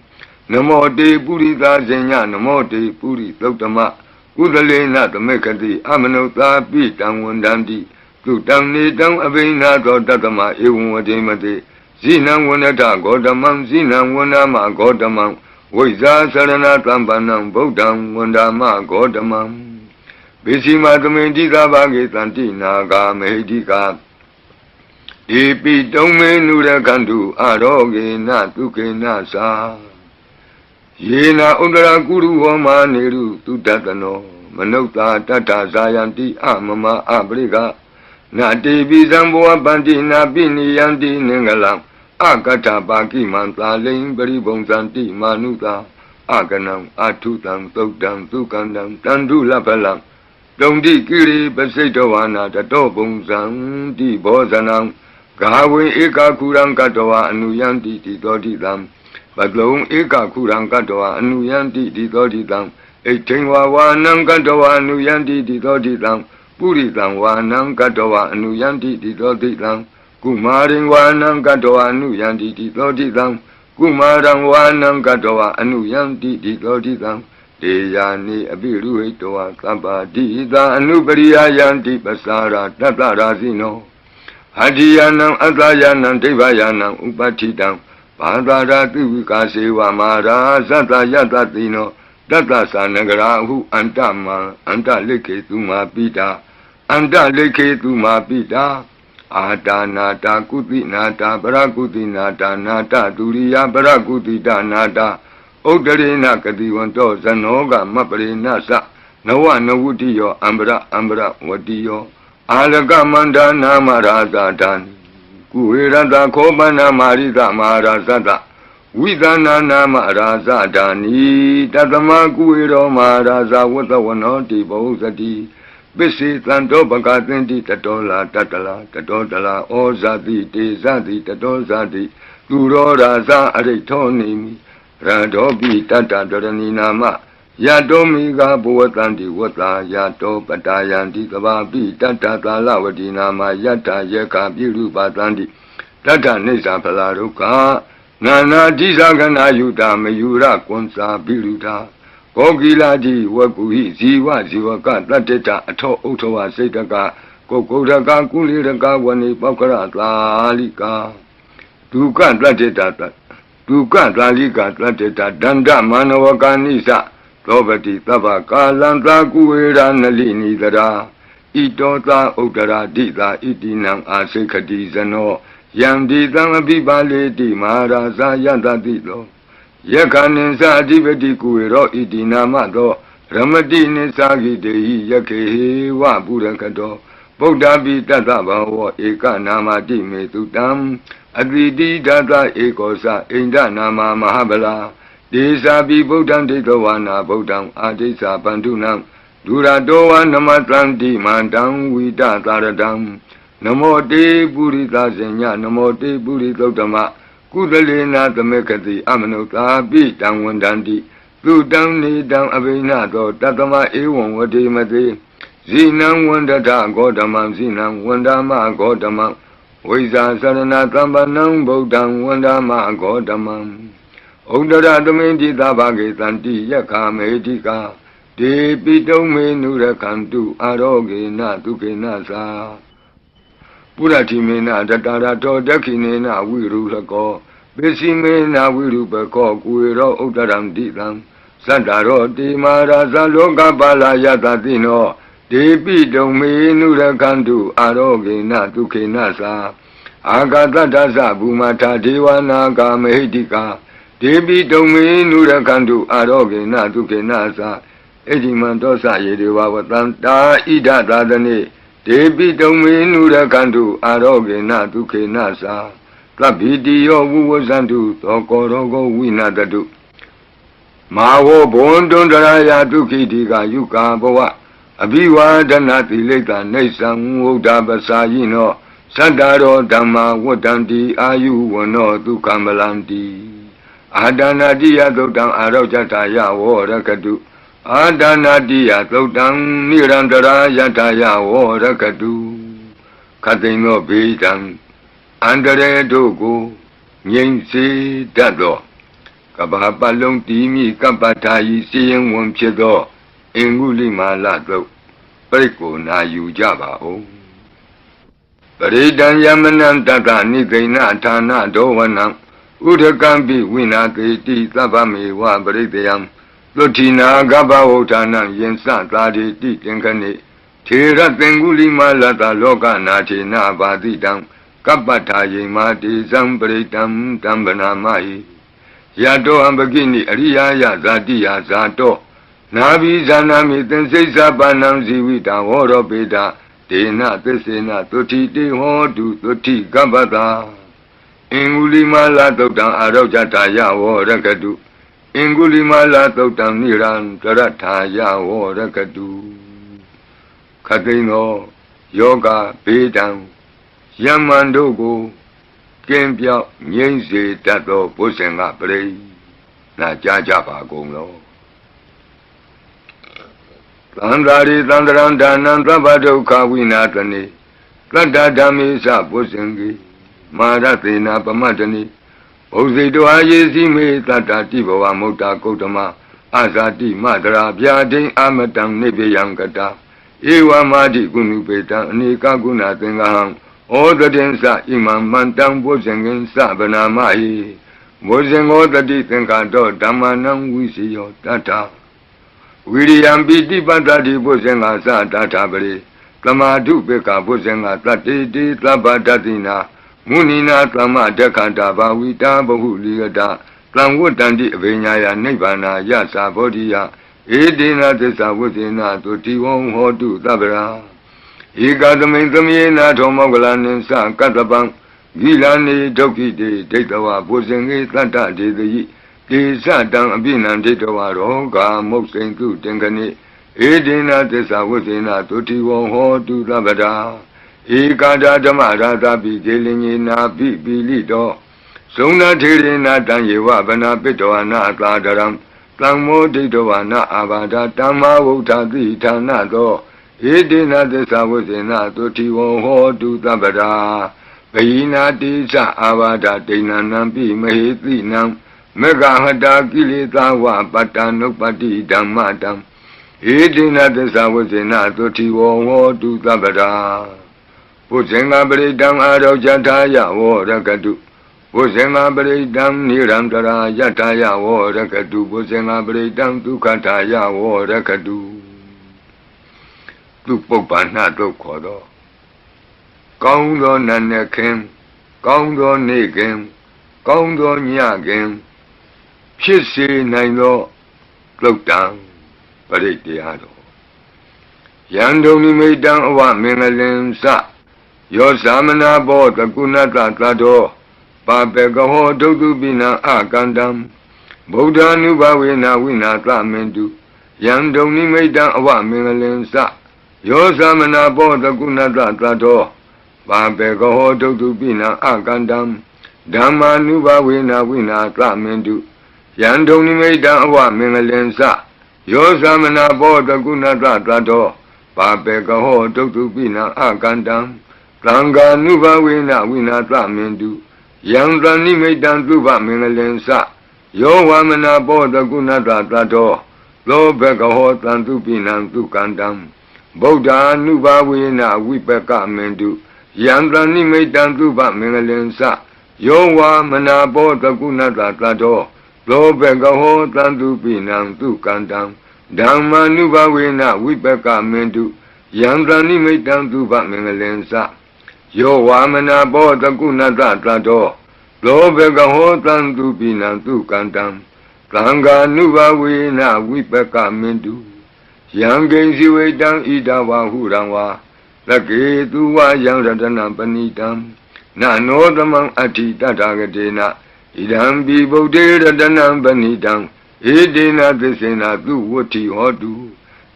Namo Te Purita Zenya Namo Te Puri Totama Udalena Tamekati Amanota Pitam Wandandi Tutam Nitam Avena Tatama Ewademate Zinam Wanata Godamam Zinam Wanama Godamam Viza Sarana Tampanam Bodham Wandama Godamam Visima Tamendika Bhagetanti Naga Medika Ipi Tome Nurakandu Aroge Natuke Nasa Yena Udara Guru Homa Neru Tutatano Manota Tata Zayanti Amama Abriga Nati Bizamboa Bandi Nabini Yanti Ningalam Akata Baki Manta Ling Beribonsanti Manuta Akanam Atutam Tokdam Tukandam Tandu Lapalam Dondi Kiri Pesetowana Tato Bonsam Di Bozanam Gawe Eka Kurang Katoa Anuyanti Titodidam Batlong Eka Kurang Katoa Anuyanti Titodidam Etingwa Wanang Katoa Anuyanti Titodidam Puritang Wanang Katoa Anuyanti Titodidam Kumaring Wanang Katoa Anuyanti Titodidam Kumarang Wanang Katoa Anuyanti Titodidam Deyani Abiru Etoa Kapa Dita Anubariya Yanti Pasara Tatarasino Hadiyanam Atayanam Devayanam Upatidam Padara Tivikaseva Mara Sata Yatatino Tata Sanagarahu Antama Anta Leketuma Pita Anta Leketuma Pita Ata Nata Kuti Nata Parakuti Nata Nata Turiya Parakuti Nata Odarina Kadiwanto Zanoga Mapare Nasa Nawa Nawutiyo Ambra Watiyo Alaga Manda Namaraza Dan Kuirada Kobana Marida Marazada Vidana Namaraza Dani Tatama Kuiro Maraza Watawanoti Bosati Bisi Tanto Bakatinti Tatola Tatala Ozati Tezati Tatozati Turo Raza Aritonimi Radobi Tata Dorani Nama Yadomiga Buwatanti Wata Yato Patayanti Kababi Tata Talawati Nama Yata Yeka Biru Batanti Tata Nisa Palaruka Nana Disagana Yuta Mayura Konsa Biruta Kogilaji Wakuhi Ziwa Ziwaka Tateta Ato Otowa Setaka Kokodaka Kuliraka Wani Pakara Lalika Tuka Tateta Tuka Lalika Tateta Danda Manawaka Nisa Robati Tava Kalanta Kuera Nalini Dara Itota Utara Dita Itinam Asekati Zano Yandi Bibale Di Maharaza Yadadito Yakanin Sadivati Kuero Itinamado Ramadi Nisagi Dei Yake Wa Burakato Bodhabi Tata Bawa Eka Namati Metutam Advidi Tata Ekosa Inda Nama Mahabala Desa Bi Bodham Detawana Bodham Adesa Bandunam Duradoa Namatlanti Mandam Vita Taradam Namo Te Purita Zenya Namo Te Puritotama Kudalena Tamekati Amanota Bitam Wandandi Tutam Nidam Abinato Tatama Ewan Vadimati Zinam Wandata Godamam Zinam Wandama Godamam Viza Sarana Tambanam Bodham Wandama Godamam Udara Domendi Tabage Tanti Yaka Medika De Pito Menura Kantu Aroge Natuke Nasa Puratimena Tatarato Dakinena Virulako Besimena Virupako Kuiro Udaram Ditam Sandaro Di Maraza Loka Bala Yatatino De Pito Menura Kantu Aroge Natuke Nasa Agatata Bumata Dewana Medika Debi dominu rakandu aroge na duke nasa Ejiman dosa yedewa watanta ida dadane Debi dominu rakandu aroge na duke nasa Tlabhidiyo wuwazandu tokorogo winadadu Mawo bondondaraya dukidiga yuka bawa Abiwa danati leta nesan udabasayino Sadaro dhamma wadanti ayu wano dukamalandi Adana diya dodang arojata ya warakadu Adana diya dodang nirandara yataya warakadu Katino bidang Andare dogo Nyingsi dado Kabapalong timi kapatayi siyang wamchedo Inguli malado Periko na yujaba o Paridan yamanan tata nikaina tana dowanang Udakambi winakiti tabami wa baridayam Lutina gaba otanang yensa tadi ti tenkane Tera tenguli malata loka nati na badidang Kapatayi mati zambaridam tambana mai Yato ambagini ariya ya zati ya zato Nabi zanami tensei sabanam ziwita woro peda Tena tesena toti te hodu toti gabata Ingulima totang arojata ya warakadu Ingulima totang niran tarata ya warakadu Katino yoga pedang Yamandogo Kempya nyense tato posenga pre Na jajapa gonglo Tandari tandaran danan tabado kawinatani Kadadami sa posengi Marathena pamatani Osido ayesi me tatati bawa mota kotama Asati madra byadin amatang nebeyangkata Ewa madi kunupeta anika gunatengahang Odadensa imam mantang bosengin sabana mai Bosengo tadi tengkato damanang wisiyo tata William biti patati bosenga sa tata beri Tamadu peka bosenga tati di tabadatina Munina tlama dekanta bawita bahuliyata Tlamwutandi avenyaya nibana yasa bodhiya Edina tesa wutina tutiwong hotu tabara Ikadamin tamyena thomogalanin sa katabang Gilani dokite detawa bosengi tata dedayi Desa tang abinan detawa roga moksentu tengkani Edina tesa wutina tutiwong hotu tabara Ikada dhamarata bigelingi na bibilito Sona thiri na tanyewa bana pitowa na tadaram Tangmo ditowa na abada tamma vutati thana to Edina desa vusena tutiwo hotu tabara Bayina tisa abada tina nampi mahiti nam Megahata kilita wa patanupati dhammatam Edina desa vusena tutiwo hotu tabara Pusenga beridam arojataya warakadu Pusenga beridam nirandara yataya warakadu Pusenga beridam tukataya warakadu Tukpopana tukhodo Kaundo nanekim Kaundo nekim Kaundo nyakim Phisi naino Tukdang Beridiyado Yandoni meidang awa mengalim sa Yo samana bo takunata tato Papekaho doktu bina akandam Buddha nubawena winata mendu Yandoni meidang awa mengalim sa Yo samana bo takunata tato Papekaho doktu bina akandam Dhamma nubawena winata mendu Yandoni meidang awa mengalim sa Yo samana bo takunata tato Papekaho doktu bina akandam Tanga nuba wina winata mendu Yang nimedan tuba mengalensa Yo wamana boda gunata tato Lo bekaho tantu pinang tukandam Buddha nuba wina wipeka mendu Yang nimedan tuba mengalensa Yo wamana boda gunata tato Lo bekaho tantu pinang tukandam Dhamma nuba wina wipeka mendu Yang nimedan tuba mengalensa Yo wamana boda gunata tato လောဘကဟောတံသူပိနံသူကန္တံသံဃာနုဘဝေနဝိပကမင်တုယံကိဉ္စီဝေတံဣဒဝဟုရံဝါသကေသူဝယံရတနံပဏိတံနနောသမံအဋ္ဌိတတဂတေနဣဒံပိဗုဒ္ဓေရတနံပဏိတံဧတေနသစ္စေနသူဝတ္ထိဟောတု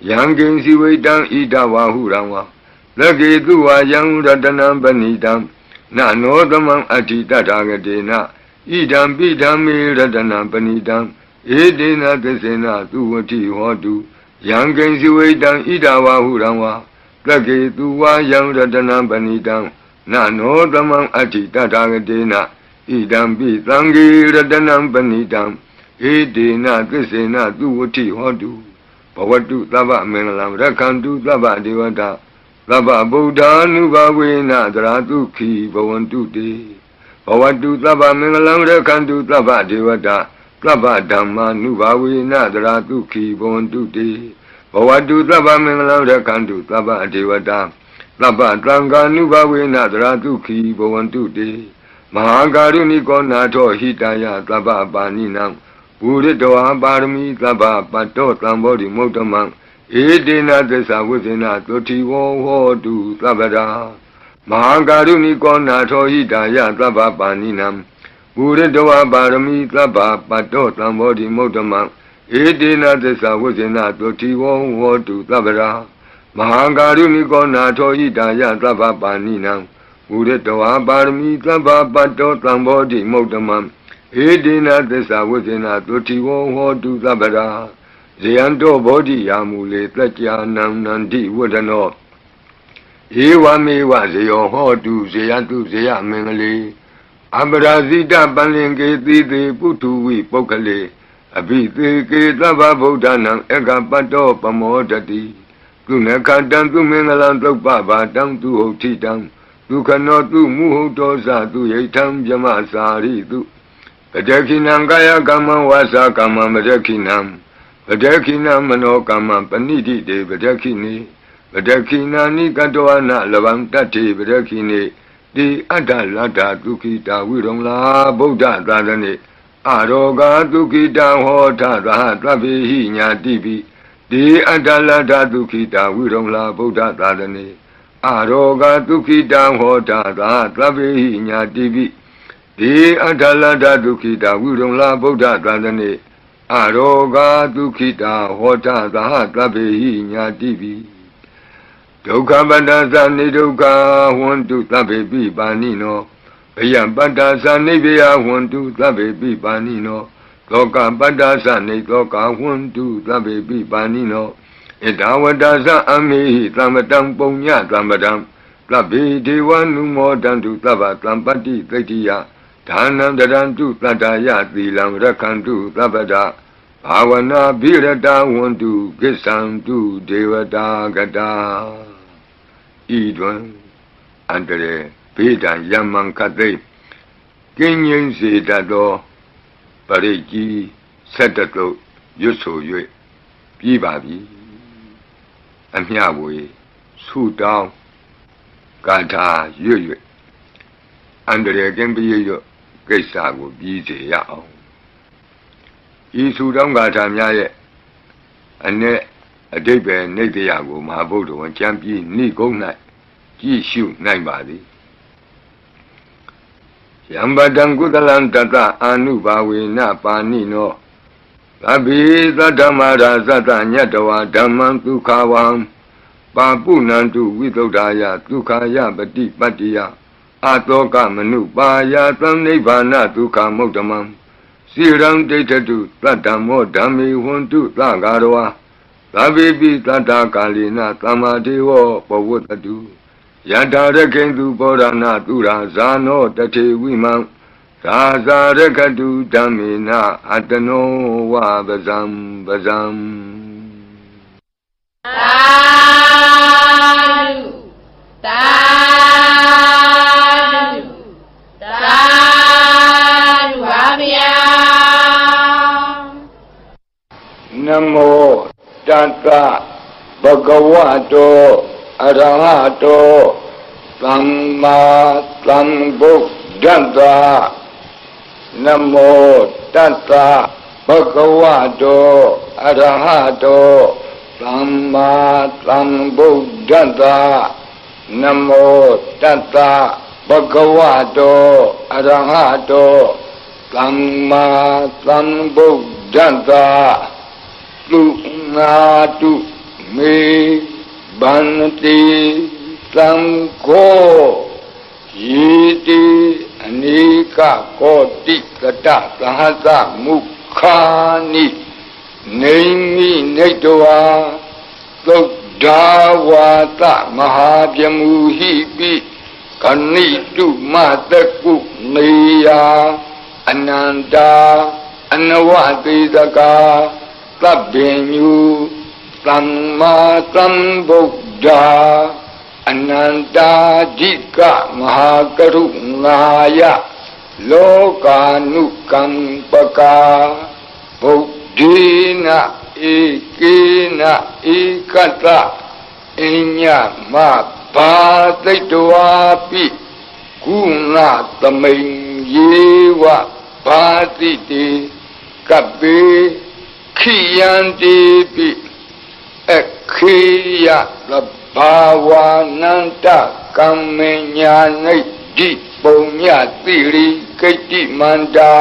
ယံကိဉ္စီဝေတံဣဒဝဟုရံဝါသကေသူဝယံရတနံပဏိတံနနောသမံအဋ္ဌိတတဂတေနဣဒံပိဓမ္မေရတနံပဏိတံဧတေနသစ္စေနသူဝတ္ထိဟောတုယံကိဉ္စီဝေတံဣဒဝဟုရံဝါသကေသူဝယံရတနံပဏိတံနနောသမံအဋ္ဌိတတဂတေနဣဒံပိသံဃေရတနံပဏိတံဧတေနသစ္စေနသူဝတ္ထိဟောတုဘဝတုသဗ္ဗမင်္ဂလံရက္ခန္တုသဗ္ဗဒေဝတာသဗ္ဗဗုဒ္ဓ ानु ဘဝေနသရတုခိဘဝန္တုတေဘဝတုသဗ္ဗမင်္ဂလံရက္ခန္တုသဗ္ဗဒေဝတာသဗ္ဗဓမ္မာ ानु ဘဝေနသရတုခိဘဝန္တုတေဘဝတုသဗ္ဗမင်္ဂလံရက္ခန္တုသဗ္ဗဒေဝတာသဗ္ဗသံဃာ ानु ဘဝေနသရတုခိဘဝန္တုတေမဟာကာရုဏိကောနာထောဟိတယသဗ္ဗပါဏိနံဘူရိတောပါရမီသဗ္ဗပတ္တောသံဘောဓိမုဒ္ဓမံဧတေနသစ္စာဝိသေနသုတိဝောဟောတုသဗ္ဗရာမဟာကာရုဏိကောနာထောဟိတယသဗ္ဗပါဏိနံဘူရိတောပါရမီသဗ္ဗပတ္တောသံဘောဓိမုဒ္ဓမံဧတေနသစ္စာဝိသေနသုတိဝောဟောတုသဗ္ဗရာမဟာကာရုဏိကောနာထောဟိတယသဗ္ဗပါဏိနံဘူရိတောပါရမီသဗ္ဗပတ္တောသံဘောဓိမုဒ္ဓမံဧတေနသစ္စာဝိသေနသုတိဝောဟောတုသဗ္ဗရာဇယံတောဘောဓိယာမူလေတကြာနံနန္တိဝဒနောဧဝမေဝဇယောဟောတုဇယတုဇယမင်္ဂလေအပရာဇိတပလင်ကေတိတေပုထုဝိပုဂ္ဂလေအဘိသေကေသဗ္ဗဗုဒ္ဓနာဧကပတ္တောပမောတတိသူနခတံသူမင်္ဂလံသုပ္ပဘာတံသူဟုတ်ထိတံသူခနောသူမုဟုတ်တောဇသူယိထံဗြမစာရိတုပတခိနံကာယကမ္မဝါစာကမ္မမတခိနံပတခိနမနောကမ္မပဏိတိတေပတခိနေပတခိနာနိကတောအနလဗံတတ္တိပတခိနေတိအတ္တလတ္တဒုခိတာဝိရုံလာဗုဒ္ဓသာသနေအရောဂာဒုခိတံဟောထသဟသဗ္ဗေဟိညာတိပိတိအတ္တလတ္တဒုခိတာဝိရုံလာဗုဒ္ဓသာသနေအရောဂာဒုခိတံဟောထသဟသဗ္ဗေဟိညာတိပိတိအတ္တလတ္တဒုခိတာဝိရုံလာဗုဒ္ဓသာသနေအရောဂာဒုခိတာဟောထသဟသဗ္ဗေဟိညာတိပိဒုက္ခပတ္တသနိဒုက္ခဟွန္တုသဗ္ဗေပိပါဏိနောဘယံပတ္တသနိဗ္ဗယဟွန္တုသဗ္ဗေပိပါဏိနောသောကပတ္တသနိသောကဟွန္တုသဗ္ဗေပိပါဏိနောဣဒဝတ္တသအမေဟိသမ္ပတံပုညသမ္ပတံသဗ္ဗေဒေဝနုမောတံတုသဗ္ဗသံပတ္တိသိတ္တိယဒါနံတရံတုတတ္တယသီလံရက္ခန္တုသဗ္ဗဒဘာဝနာဘိရတဝန္တုကိစ္ဆံတုဒေဝတာကတာဤတွင်အန္တရေဘေးဒံယမံခတ်သိကင်းငြိမ်းစေတတ်သောပရိကြီးဆက်တတုတ်ရွတ်ဆို၍ပြီးပါပြီအမျှဝေဆုတောင်းကာထာရွတ်၍အန္တရေကင်းပြည့်ရွတ်ကိစ္စကိုပြီးစေရအောင်ဤဆုတောင်းကာထာများရဲ့အ내အတိတ်ပဲနေတရားကိုမဟာဗုဒ္ဓဝံကျမ်းပြီးဏိကုံး၌ကြည့်ရှုနိုင်ပါသည်ယံပတံကုသလံတတအာနုဘာဝေနပါဏိနောသဗ္ဗေသတ္တမရာဇတညတဝါဓမ္မံဒုက္ခဝံပါပုဏ္ဏန္တုဝိသုဒ္ဓာယဒုက္ခယပတိပတ္တိယအတောကမနုပါယသံနိဗ္ဗာနဒုက္ခမုဒ္ဓမံစိရံဒိဋ္ဌတုသတ္တမောဓမ္မေဟွန္တုသဂါရဝါသဗ္ဗေပိသတ္တကာလိနသမ္မာဒေဝပဝတ္တုယထာရခိန္တုဘောဓနာသူရာဇာနောတထေဝိမံသာဇာရခတုဓမ္မေနအတနောဝပဇံပဇံသာဓုသာဓုသာဓုပါဗျာနမောတတ္တဘဂဝတောအရဟတောသမ္မာသမ္ဗုဒ္ဓတ္တ นะโมตัสสะภะคะวะโตอะระหะโตสัมมาสัมพุทธัสสะนะโมตัสสะภะคะวะโตอะระหะโตสัมมาสัมพุทธัสสะตุนาตุเมบันติสังโฆยีติอเนกโกติกตะสหัสสะมุขานิเนมิเนตวาသုဒ္ဓဝါသမဟာဗျမူဟိပိကဏိတုမတကုနေယအနန္တာအနဝတိတကာသဗ္ဗညုသမ္မာသမ္ဗုဒ္ဓအနန္တာဓိကမဟာကရုဏာယလောကာနုကံပကာဗုဒ္ဓေနဧကေနဧကတအညမဘာသိတဝါပိကုဏသမိန်ယေဝဘာတိတိကပေခိယံတိပိခေယသဘာဝနန္တကမ္မညာနိတိပုံညတိရိကိတ္တိမန္တာ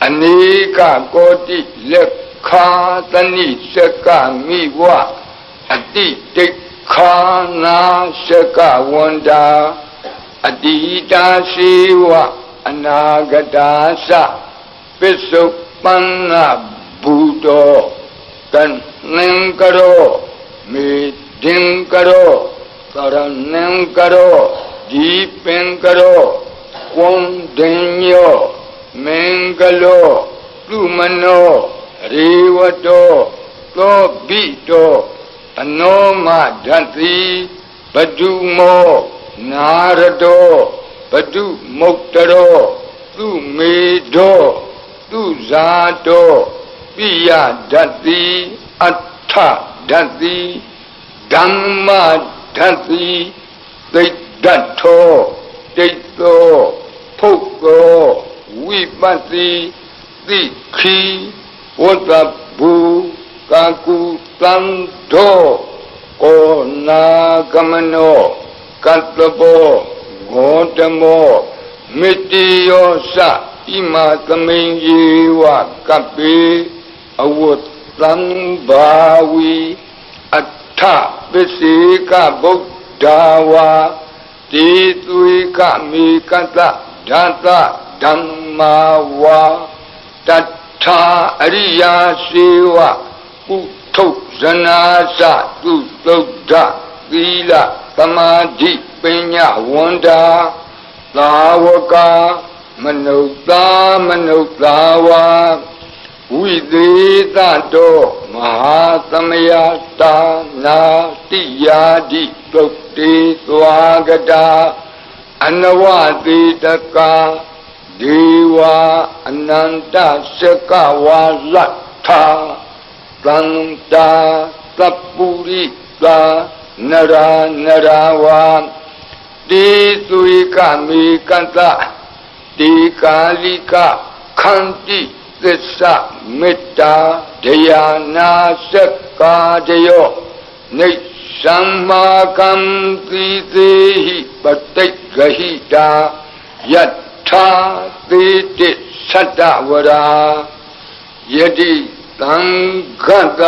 အနေကကောတိလက်ခာတဏိစကမိဝအတိတိခာနာစကဝန္တာအတိတာရှိဝအနာဂတာသပစ္စုပန္နဘူတောတန်နံကရောမေဒင်ကရောသရဏံကရောဒီပင်ကရောဝံဒင်ညောမင်္ဂလောလူမနောရေဝတောသောဘိတောအနောမဓတ္တိဘဒုမောနာရတောဘဒုမုတ်တရောသူမေတောသူဇာတောပိယဓတ္တိအဋ္ဌဓတ္တိဓမ္မဓတ္တိသိတ္တထောတိတ္တောဖုတ်သောဝိပဿိသိခိဝတ္တဘူကာကုတံတောကောနာကမနောကတ္တဘောဂေါတမောမိတိယောသဣမသမိန်ယေဝကပ္ပေအဝတ္တံဘာဝီအဋ္ဌပစ္စေကဗုဒ္ဓဝါတိသွေကမေကတဓာတဓမ္မာဝါတထာအရိယာစေဝပုထုဇနာသသုသုဒ္ဓသီလသမာဓိပညာဝန္တာသာဝကမနုဿာမနုဿာဝါဝိသေသတောမဟာသမယတာနာတိယာတိသုတ်တေသွားကတာအနဝတိတကာဒေဝအနန္တစကဝါလတ္ထာသန္တာသပ္ပုရိသာနရာနရာဝါတိသွေကမေကတ္တတိကာလိကခန္တိသစ္စာမေတ္တာဒယာနာစက္ကာတယောနိသမ္မာကံတိသေဟိပတိတ်ဂဟိတာယတ္ထာသေတိသတ္တဝရာယတိသံဃတ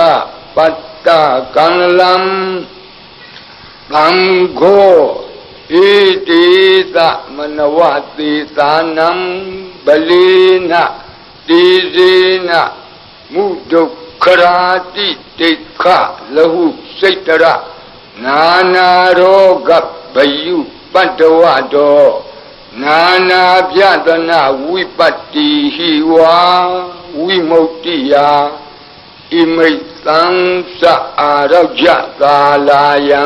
ပတ္တကံလံသံဃောဣတိသမနဝတိသာနံဘလိနတိဇေနမုဒုက္ခရာတိတိခလဟုစိတ်တရနာနာရောဂဘယုပတ္တဝတောနာနာပြဒနာဝိပတ္တိဟိဝါဝိမုတ္တိယဣမိတ်သံသအာရောကြကာလာယံ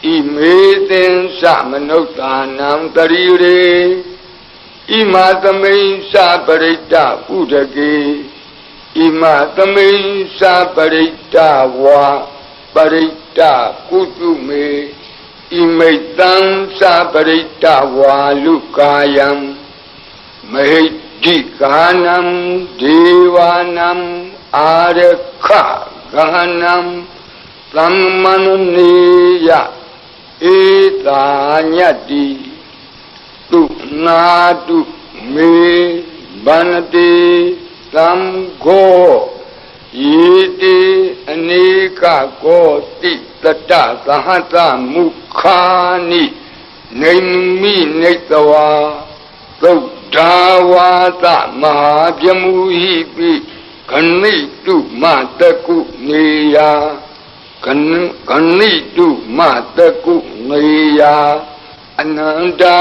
ဣမေသင်္စမနုဿာနံတရိရေဣမသမိန်္စပရိတ္တဥဒကေဣမသမိန်္စပရိတ္တဝါပရိတ္တကုတုမေဣမိတံသပရိတ္တဝါလူကာယံဣ မဟိတိကာနံဒေဝနံအာရခဂဟနံသမ္မနနေယဧတာညတ္တိတုနာတုမေဗန္တိသံဃောယေတိအနေကကောတိတတသဟတမုခာနိနေမိနေတဝါသုဒ္ဓဝါသမဟာပြမူဟိပိခဏိတုမတကုနေယခဏိတုမတကုနေယအနန္တာ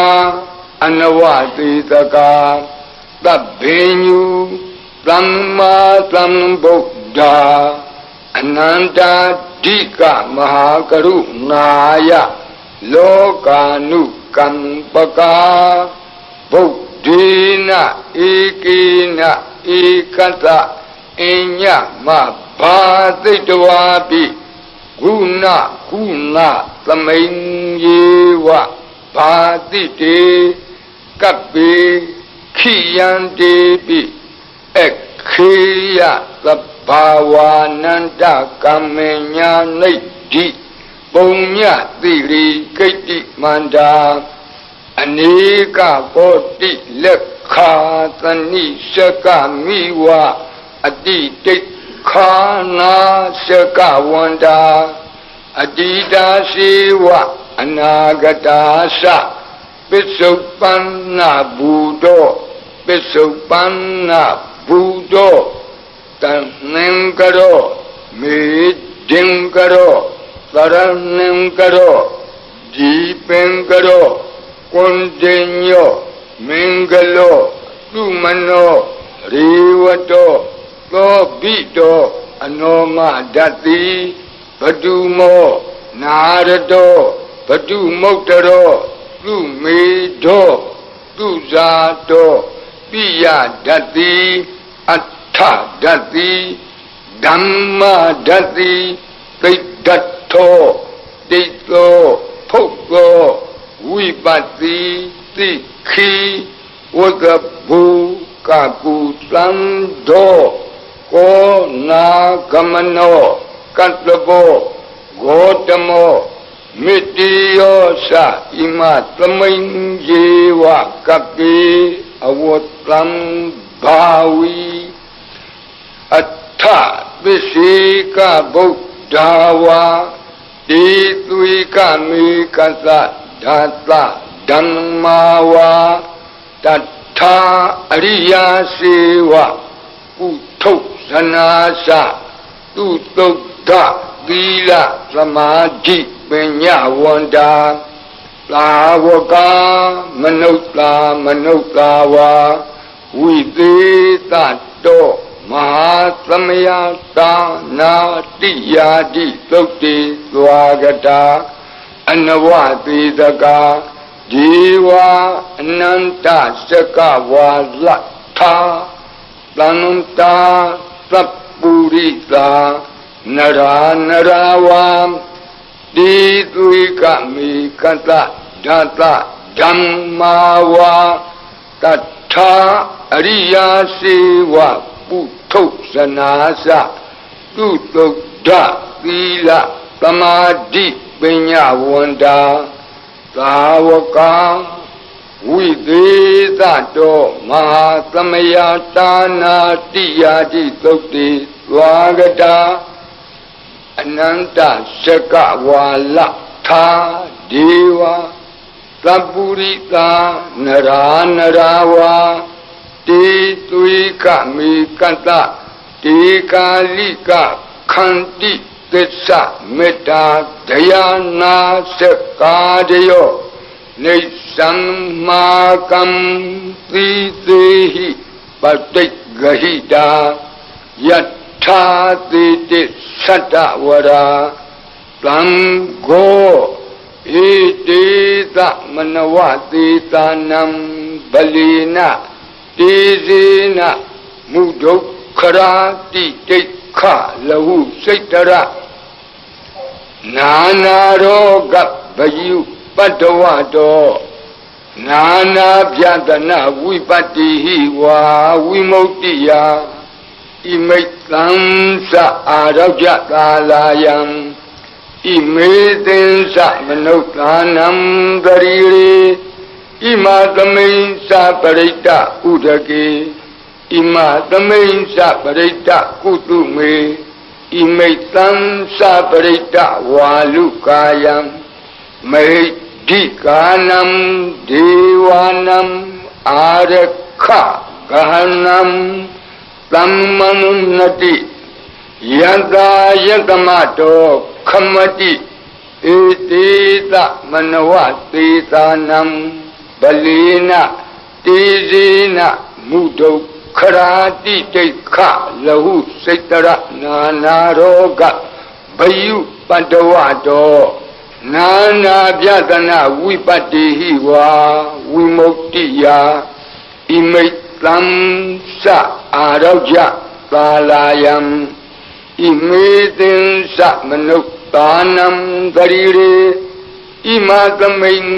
အနဝတိတကာသဗ္ဗညုသမ္မာသမ္ဗုဒ္ဓအနန္တာဓိကမဟာကရုဏာယလောကာနုကမ္ပကာဗုဒ္ဓေနဧကေနဧကတအညမဘာသိတဝါပိဂုဏကုဏသမိန်ယေဝဘာတိတေကပ္ပေခိယံတေပိခေယသဗ္ဗဝါနန္တကမ္မညာနိဒ္ဓိပုံညတိရိကိတ္တိမန္တာအနေကဘောတိလက်ခာသနိစကမိဝအတိတိခာနာစကဝန္တာအတိတာစေဝအနာဂတာသပစ္စုပန္နဘူတောပစ္စုပန္နဘူတောတန်နံကရောမေဒင်ကရောသရဏံကရောဒီပင်ကရောကွန်တင်ညောမင်္ဂလောသုမနောရေဝတောသောဘိတောအနောမဒတ္တိဘတုမောနာရတောဘတုမုတ်တရောသူမေတောသူဇာတောပိယဒတ္တိအထဒတ္တိဓမ္မဒတ္တိသိတ္တထောတိတောဖုတ်သောဝိပတ္တိသိခိဝကဘူကကုသံသောကောနာကမနောကတ္တဘောဂေါတမောမိတိယောသဣမသမိန်ယေဝကပိအဝတ္တံဘာဝီအထပစ္စေကဗုဒ္ဓဝါတိသွေကမေကသဓာတဓမ္မာဝါတထာအရိယာစေဝကုထုဇနာသသူတုဒ္ဓသီလသမာဓိပညာဝန္တာသာဝကမနုဿာမနုဿာဝါဝိသေတတောမဟာသမယတာနာတိယာတိသုတ်တိသွားကတာအနဝတိတကာဒီဝအနန္တစကဝါလထာသန္တာသပ္ပုရိသာနရာနရာဝံတိသွေကမေကတဓာတဓမ္မာဝါတထာအရိယာစေဝပုထုဇနာသသူတုဒ္ဓသီလသမာဓိပညာဝန္တာသာဝကဝိသေသတောမဟာသမယတာနာတိယာတိသုတ်တိသွားကတာအနန္တစကဝါလထာဒေဝသပ္ပုရိသာနရာနရာဝါတေသွေကမေကတတေကာလိကခန္တိသစ္စာမေတ္တာဒယာနာစကာတယောနေသမ္မာကံသီသေဟိပတိဂဟိတာယထာတိတိသတ္တဝရာသံဃောဣတိသမနဝတိတာနံဗလိနတေဇေနမုဒုက္ခရာတိတိခလဟုစိတ်တရနာနာရောဂဗယုပတ္တဝတော နာနာပြတနာဝိပတ္တိဟိဝါဝိမု ക്തി ယဣမိတ်သံသအာရောကြကာလာယံဣမေသင်္သမနုဿာနံဂရိရေဣမသမိန်သပရိတ္တဥဒကေဣမသမိန်သပရိတ္တကုတုမေဣမိတ်သံသပရိတ္တဝါလုကာယံမေဒီကာနံဒေဝနံအာရခဂဟနံသမ္မနုနတိယတ္တာယတမတောခမတိဧတေသမနဝသေသာနံဗလေနတေဇေနမုဒုခရာတိတိခလဟုစိတ္တရနာနာရောဂဘယုပတ္တဝတောနာနာပြတနာဝိပတ္တိဟိဝါဝိမု ക്തി ယဣမိတ်သံသအာရောကြကာလာယံဣမေသင်္သမနုဿာနံဂရိရေဣမသမိန်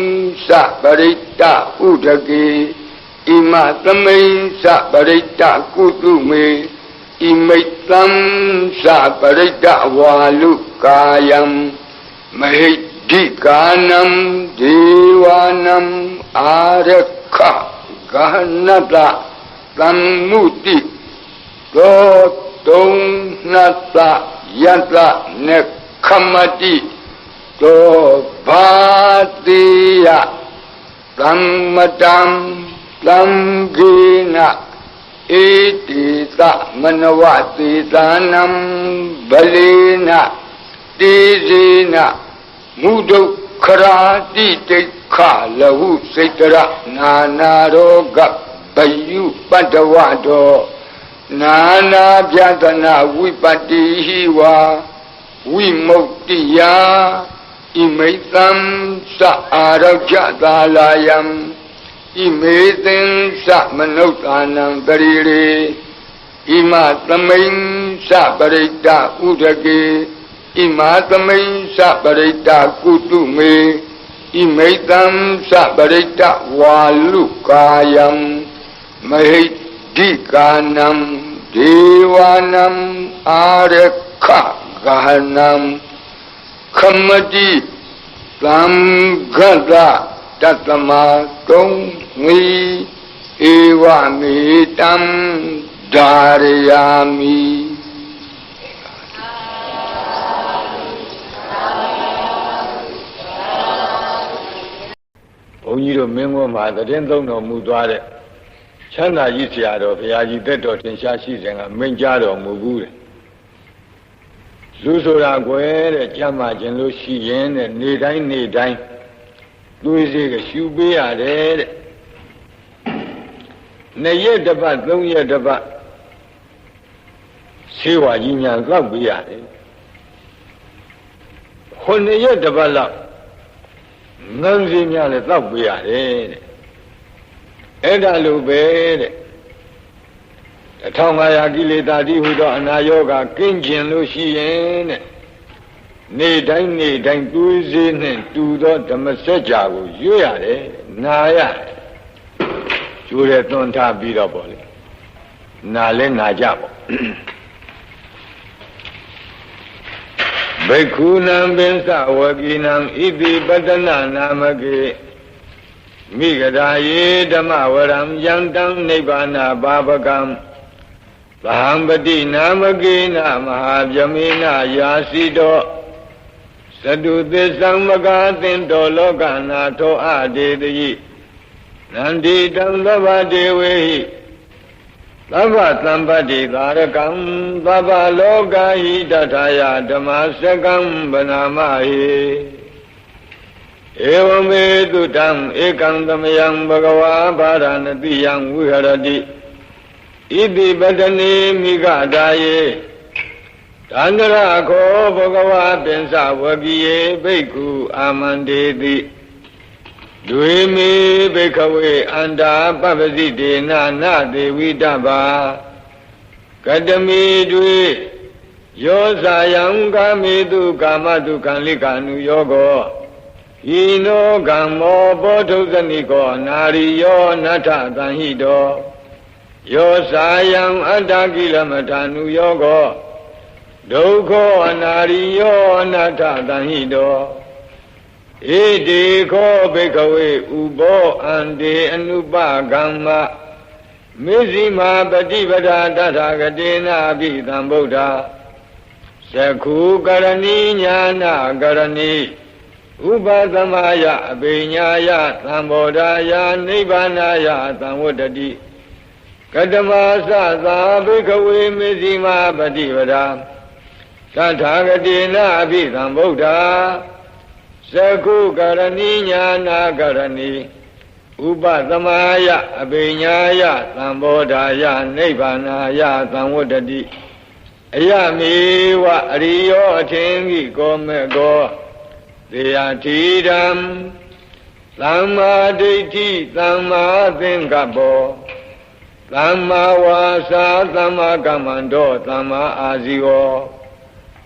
သပရိတ္တဥဒကေဣမသမိန်သပရိတ္တကုတုမေဣမိတ်သံသပရိတ္တဝါလုကာယံမဟိဒီကာနံဒေဝနံအာရခဂဟနတသမ္မုတိသောတုံနတယတနေခမတိသောဘာတိယသမ္မတံသံဂေနဧတိသမနဝသေသာနံဗလေနတေဇေနမုဒုခရာတိတိခလဟုစိတ္တရနာနာရောဂဘယုပတ္တဝတောနာနာပြတနာဝိပတ္တိဟိဝါဝိမု ക്തി ယဣမိတ်သံသအာရောကြကာလာယံဣမေသင်္သမနုဿာနံဂရိရေဣမသမိန်သပရိတ္တဥဒကေဣမသမိန်သပရိတ္တကုတုမေဣမိတ်သံသပရိတ္တဝါလုကာယံမဟိဒီကာနံဒေဝနံအာရခဂဟနံခမတိသံဃတတတမကုံဝီဧဝမေတံဓာရယာမိဘုန်းကြီးတို့မင်းကွန်းမှာသတင်းသုံးတော်မူသွားတဲ့ချမ်းသာကြီးဆရာတော်ဘုရားကြီးသက်တော်ထင်ရှားရှိစဉ်ကမိန့်ကြားတော်မူဘူးတဲ့လူဆိုတာကွယ်တဲ့ကြမ်းမာခြင်းလို့ရှိရင်တဲ့နေတိုင်းနေတိုင်းသွေးစေးကရှူပေးရတယ်တဲ့2ရက်တစ်ပတ်3ရက်တစ်ပတ်ဆေးဝါးကြီးညာသောက်ပေးရတယ်9ရက်တစ်ပတ်လောက်ငန်းစီများလည်းသောက်ပေးရတယ်တဲ့အဲ့ဒါလိုပဲတဲ့1500ကိလေသာတိဟူသောအနာယောဂကင်းကျင်လို့ရှိရင်တဲ့နေတိုင်းနေတိုင်းသွေးစေးနဲ့တူသောဓမ္မစကြာကိုရွတ်ရတယ်နာရတယ်ကျိုးတဲ့သွန်ထားပြီးတော့ပေါ့လေနာလဲနာကြပေါ့ဘိက္ခုနံပင်္စဝကိနံဣတိပတ္တနာနာမကေမိဂဒာယေဓမ္မဝရံယံတံနိဗ္ဗာနပါပကံသဟံပတိနာမကေနမဟာဗြဟ္မေနယာစီတောသတုသစ္ဆံမကာသင်္တောလောကနာထောအဒေတိနန္ဒီတံသဗ္ဗဒေဝေဟိသဗ္ဗသံပတ္တိကာရကံသဗ္ဗလောကဟိတထာယဓမ္မစကံဗနာမဟိဧဝမေတုတံဧကံသမယံဘဂဝါဗာရဏတိယံဝိဟရတိဣတိပတ္တနေမိဂဒါယေတန္တရခောဘဂဝါပင်စဝကိယေဘိက္ခုအာမန္တေတိဒွေမေဘိက္ခဝေအန္တာပပ္ပစိတေနနာသေဝိတ္တဘာကတမေဒွေယောဇာယံကာမေတုကာမတုခံလိကာနုယောဂော Ino gammo bodhu zaniko nariyo natha tanhito Yo sayang adakila matanu yogo Dukho anariyo natha tanhito Iti ko bhikkhave ubo ante anupa gamma Missima patibada tathagatina abhidham buddha Sakhu karani jnana karani Upadamaya abhinyaya sambodhaya nibbānaya samvudati Kadamasa sa bhikkhave missima patibada tathagatina abhidham buddha Sakhu karani jnana karani Upadamaya abhinyaya sambodhaya nibbānaya samvudati Ayamiwa ariyo athengi kome go Deyatidam Thamma ditti thamma thingabbo Thamma vasa thamma kamando thamma azivo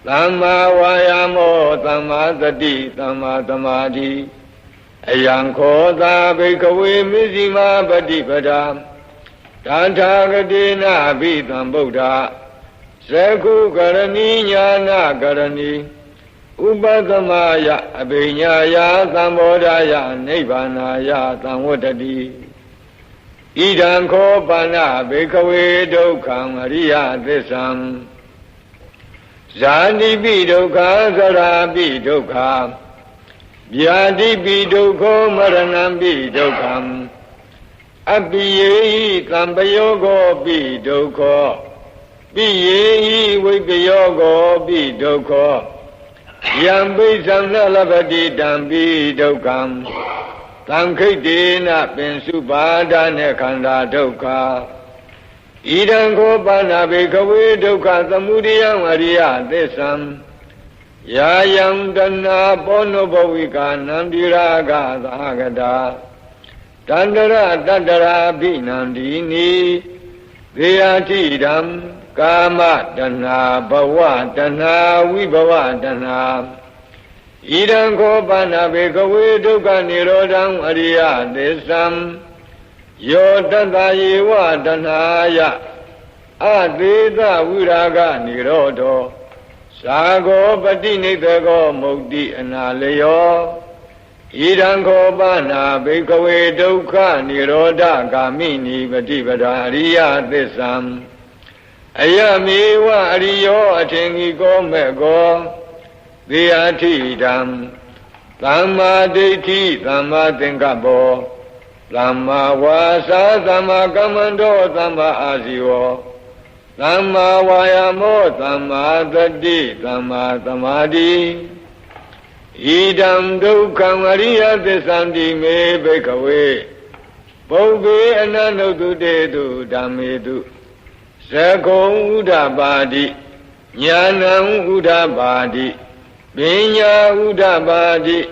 Thamma vayamo thamma sati thamma samadhi Ayankho bhikkhave missima patipada Tathagatina abhidham buddha Sakhu karani jnana karani Upadamaya abhinyaya sambodhaya nibbānaya samvudati Idankho pana bhikkhave dukkham ariya thissam Zātipi dukkha sarapi dukkha Vyātipi dukkho maranampi dukkham Abhiyehi sampayogo pi dukkho Piyehi vippayogo pi dukkho Yampisam nalabati dampi dukkham Tamkhitena pinsubhada nekhanda dukkha Idankho pana bhikkhave dukkha samudayam ariya thissam Yayam dhanna ponobhavika nandiraga sahagata Tandara tandara bhinandini Deyatidam Kama dhanna bhava dhanna vibhava dhanna Idankho pana bhikkhave dukkha nirodham ariya thissam Yo tattha yeva dhanaya Adeta viraga nirodho Sago patinithago mukti analayo Idankho pana bhikkhave dukkha nirodha gamini patipada ariya thissam Ayamiwa ariyo athengi kome go Deyatidam Thamma ditti thamma thingabbo Thamma vasa thamma kamando thamma azivo Thamma vayamo thamma sati thamma samadhi Idam dukkham ariya thissam me bhikkhave Bhoghe ananodhutetu dhammetu Sakho udabadi Jnanam udabadi Vinya udabadi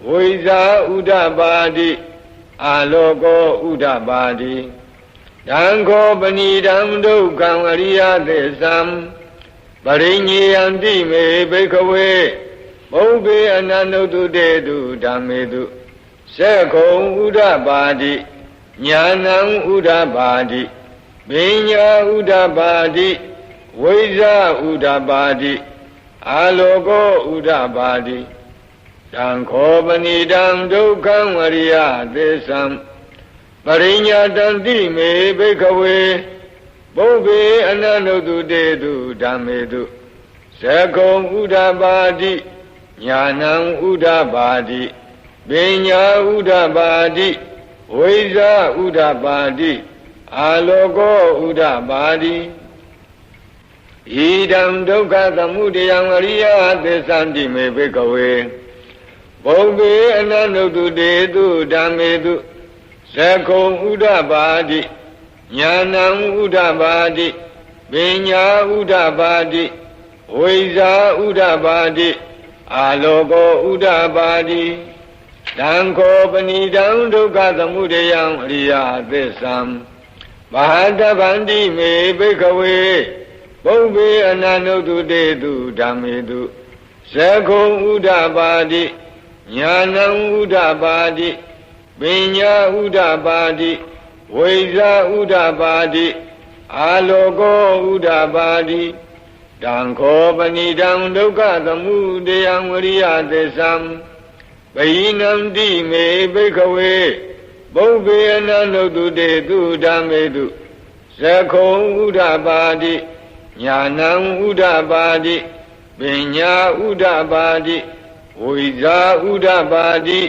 Visa udabadi Aloko udabadi Dankho panidam dukkham ariya thissam Parinyayanti me bhikkhave Bhoghe ananodhutetu dhammetu Sakho udabadi Jnanam udabadi Vinya udabadi Visa udabadi Aloko udabadi Dankho panidam dukkham ariya thissam Parinyayanti me bhikkhave Bhoghe ananodhutetu dhammetu Sakho udabadi Jnanam udabadi Vinya udabadi Visa udabadi Aloko udabadi Idam dukkha samudayam ariya thissam me bhikkhave Bhoghe ananodhutetu dhammetu Sakho udabadi Jnanam udabadi Vinya udabadi Visa udabadi Aloko udabadi Dankho panidam dukkha samudayam ariya thissam Mahadabandi me bhikkhave Bhoghe ananodhutetu dhammetu Sakho udabadi ညာဏဥဒ္ဓပါတိပညာဥဒ္ဓပါတိဝိဇ္ဇာဥဒ္ဓပါတိအာလောကောဥဒ္ဓပါတိတံခောပဏိတံဒုက္ခသမုဒယံဝရိယသစ္စာဘိနံတိမေဘိက္ခဝေဘုဗ္ဗေအနန္တုတေတုဓမ္မေတုသခောဥဒ္ဓပါတိညာဏဥဒ္ဓပါတိပညာဥဒ္ဓပါတိဝိဇ္ဇာဥဒ္ဓပါတိ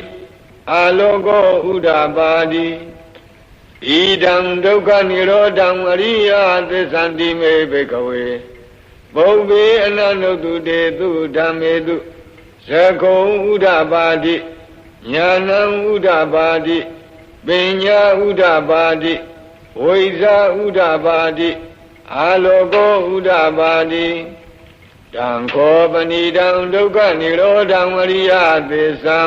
အာလောကောဥဒ္ဓပါတိဣဒံဒုက္ခនិရောဓံအရိယသစ္ဆန္တိမေဘိက္ခဝေဘုဗ္ဗေအနန္တုတေတုဓမ္မေတုသခောဥဒ္ဓပါတိညာဏဥဒ္ဓပါတိပညာဥဒ္ဓပါတိဝိဇ္ဇာဥဒ္ဓပါတိအာလောကောဥဒ္ဓပါတိတံခောပဏိတံဒုက္ခនិရောဓံအရိယသစ္စာ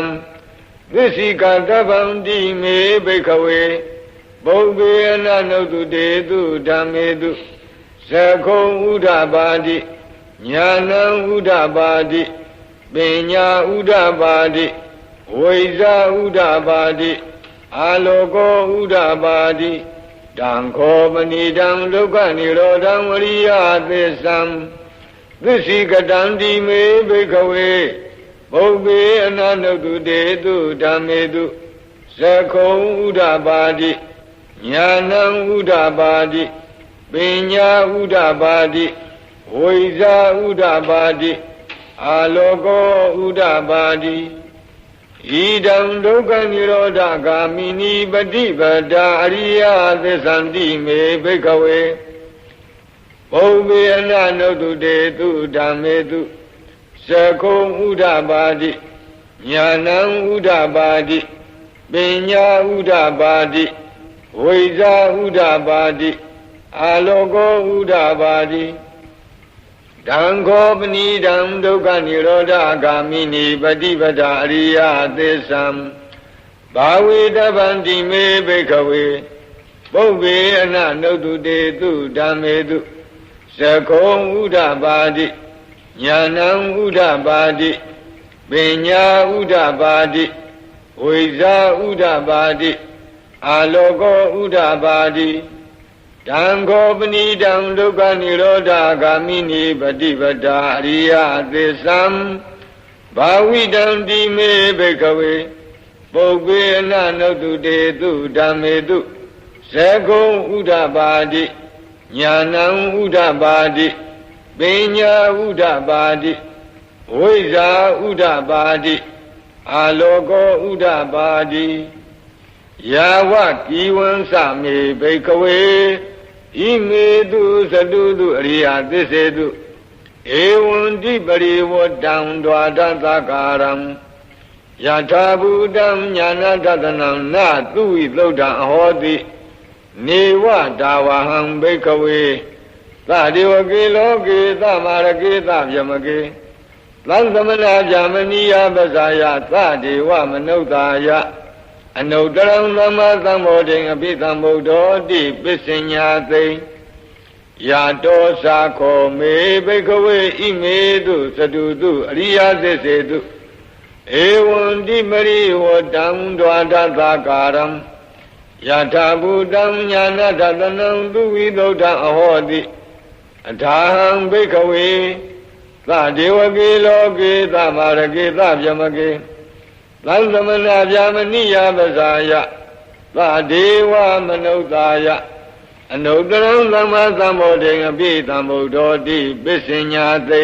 သစ္စိကတဗ္ဗံတိမေဘိက္ခဝေဘုဗ္ဗေအနန္တုတေတုဓမ္မေတုသခောဥဒ္ဓပါတိညာဏဥဒ္ဓပါတိပညာဥဒ္ဓပါတိဝိဇ္ဇာဥဒ္ဓပါတိအာလောကောဥဒ္ဓပါတိတံခောပဏိတံဒုက္ခនិရောဓံဝရိယသစ္စာသစ္စိကတံတိမေဘိက္ခဝေဘုဗ္ဗေအနန္တုတေတုဓမ္မေတုသခောဥဒ္ဓပါတိညာဏဥဒ္ဓပါတိပညာဥဒ္ဓပါတိဝိဇ္ဇာဥဒ္ဓပါတိအာလောကောဥဒ္ဓပါတိဣဒံဒုက္ခនិရောဓဂာမိနိပฏิပဒါအရိယသစ္ဆန္တိမေဘိက္ခဝေဘုဗ္ဗေအနန္တုတေတုဓမ္မေတုသခောဥဒ္ဓပါတိညာဏဥဒ္ဓပါတိပညာဥဒ္ဓပါတိဝိဇ္ဇာဥဒ္ဓပါတိအာလောကောဥဒ္ဓပါတိတံခောပဏိတံဒုက္ခនិရောဓဂာမိနိပฏิပဒါအရိယသစ္စာဘာဝေတဗန္တိမေဘိက္ခဝေဘုဗ္ဗေအနန္တုတေတုဓမ္မေတုသခောဥဒ္ဓပါတိညာဏဥဒ္ဓပါတိပညာဥဒ္ဓပါတိဝိဇ္ဇာဥဒ္ဓပါတိအာလောကောဥဒ္ဓပါတိတံခောပဏိတံဒုက္ခនិရောဓဂာမိနိပฏิပဒါအရိယသစ္စာဘာဝိတံတိမေဘိက္ခဝေပုဗ္ဗေအနန္တုတေတုဓမ္မေတုသခောဥဒ္ဓပါတိညာဏဥဒ္ဓပါတိပညာဥဒ္ဓပါတိဝိဇ္ဇာဥဒ္ဓပါတိအာလောကောဥဒ္ဓပါတိယာဝကိဝံသမေဘိက္ခဝေဣမေတုသတုတုအရိယသစ္စေတုဧဝံတိပရိဝတ္တံဒွါဒသကာရံယထာဘူတံညာဏတတနံနသုဝိသုဒ္ဓံအဟောတိနေဝဒါဝဟံဘိက္ခဝေသဒေဝကေလောကေသမရကေသဗျမကေသံသမနာဗျမနိယပဇာယသဒေဝမနုဿာယအနုတရံသမ္မာသမ္ဗောဓိအပိသမ္ဗုဒ္ဓောတိပစ္စညာသိယာတောသာခောမေဘိက္ခဝေဣမေတုသတုတုအရိယသစ္စေတုဧဝံတိပရိဝတ္တံဒွါဒသကာရံယထာဘူတံညာဏတတနံသူဝိသုဒ္ဓံအဟောတိအထာဟံဘိက္ခဝေသဒေဝကေလောကေသမရကေသဗျမကေသံသမနာဗျာမနိယပဇာယသဒေဝမနုဿာယအနုတရံသမ္မာသမ္ဗောဓိအပိသမ္ဗုဒ္ဓောတိပစ္စညာသိ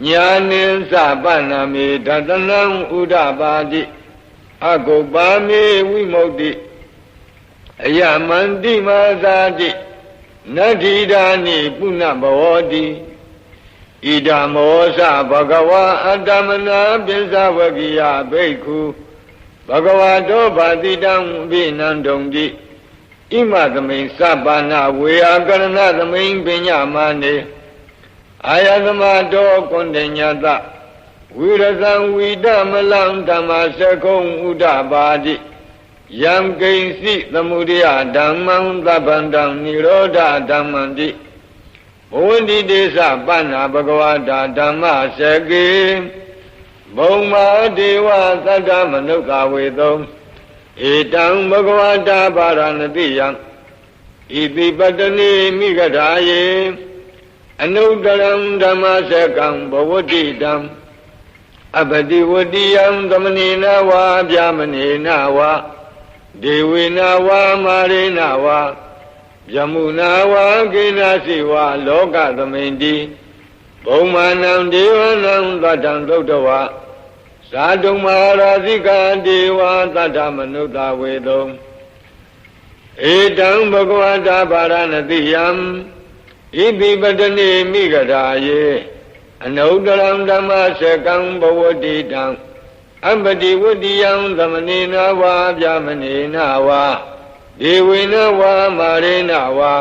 ညာနိသပဏာမေတတနံဥဒ္ဓပါတိအကုပ္ပါမေဝိမု ക്തി အယမန္တိမာသာတိနတ္ထိဒာနိပုဏ္ဏဘဝတိဣဒမောသဘဂဝါအတ္တမနာပိစ္ဆဝကိယဘိက္ခုဘဂဝါတောဘာတိတံအဘိနန္ဒုံတိဣမသမိန်သဗ္ဗနာဝေယကရဏသမိန်ပညာမာနေအာယသမတောကွန်တညတဝိရဇံဝိတမလံဓမ္မစကုံဥဒ္ဓပါတိယံကိဉ္စီသမုဒယဓမ္မံသဗ္ဗန္တံនិရောဓဓမ္မံတိဘဝန္တိတေသပဏ္ဏဘဂဝတာဓမ္မစကေ ဘုံမာဒေဝသတ္တမနုဿာဝေသုံဧတံဘဂဝတာပါရဏတိယံဣတိပတ္တနိမိဂဓာယေအနုတရံဓမ္မစကံဘဝတိတံအပတိဝတိယံသမဏေနဝါဗျာမဏေနဝါဒေဝေနဝါမာရေနဝါယမုနာဝါကိနာစီဝါလောကသမိန်တိဘုံမာနံဒေဝနံသတ္တံသုတ်တဝါသာတုံမဟာရာဇိကဒေဝသတ္တမနုဿာဝေသုံဧတံဘဂဝတာပါရဏတိယံဣတိပတ္တနိမိဂဓာယေအနုတရံဓမ္မစကံဘဝတိတံအပတိဝတိယံသမဏေနဝါဗျာမဏေနဝါဒေဝေနဝါမာရေနဝါ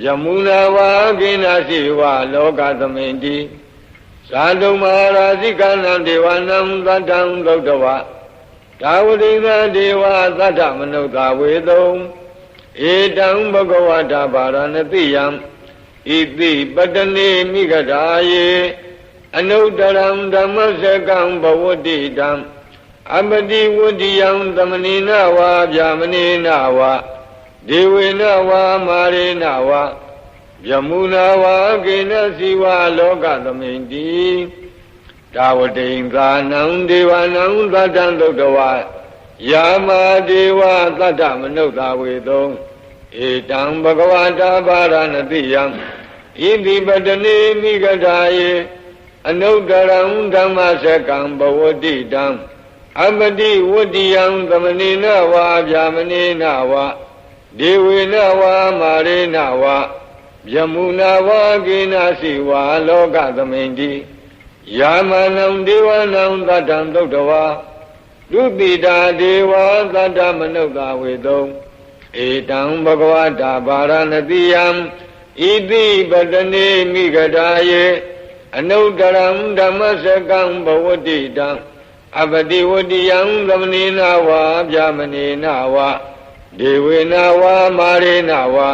ယမုနာဝါကိနာစီဝါလောကသမိန်တိသာတုံမဟာရာဇိကနံဒေဝနံသတ္တံသုတ်တဝါဒါဝတိနာဒေဝသတ္တမနုဿာဝေသုံဧတံဘဂဝတာပါရဏတိယံဣတိပတ္တနိမိဂဓာယေအနုတရံဓမ္မစကံဘဝတိတံအပတိဝတိယံသမဏေနဝါဗျာမဏေနဝါဒေဝေနဝါမာရေနဝါယမုနာဝါကိနစီဝါလောကသမိန်တိဒါဝတိံသာနံဒေဝနံသတ္တံသုတ်တဝါယာမာဒေဝသတ္တမနုဿာဝေသုံဧတံဘဂဝတာပါရဏတိယံဣတိပတ္တနိမိဂဓာယေအနုတရံဓမ္မစကံဘဝတိတံအပတိဝတိယံသမဏေနဝါဗျာမဏေနဝါဒေဝေနဝါမာရေနဝါယမုနာဝါကိနာစီဝါလောကသမိန်တိယာမနံဒေဝနံသတ္တံသုတ်တဝါဒုတိတာဒေဝသတ္တမနုဿာဝေသုံဧတံဘဂဝတာပါရဏတိယံဣတိပတ္တနိမိဂဓာယေအနုတရံဓမ္မစကံဘဝတိတံအပတိဝတိယံသမဏေနဝါဗျာမဏေနဝါဒေဝေနဝါမာရေနဝါ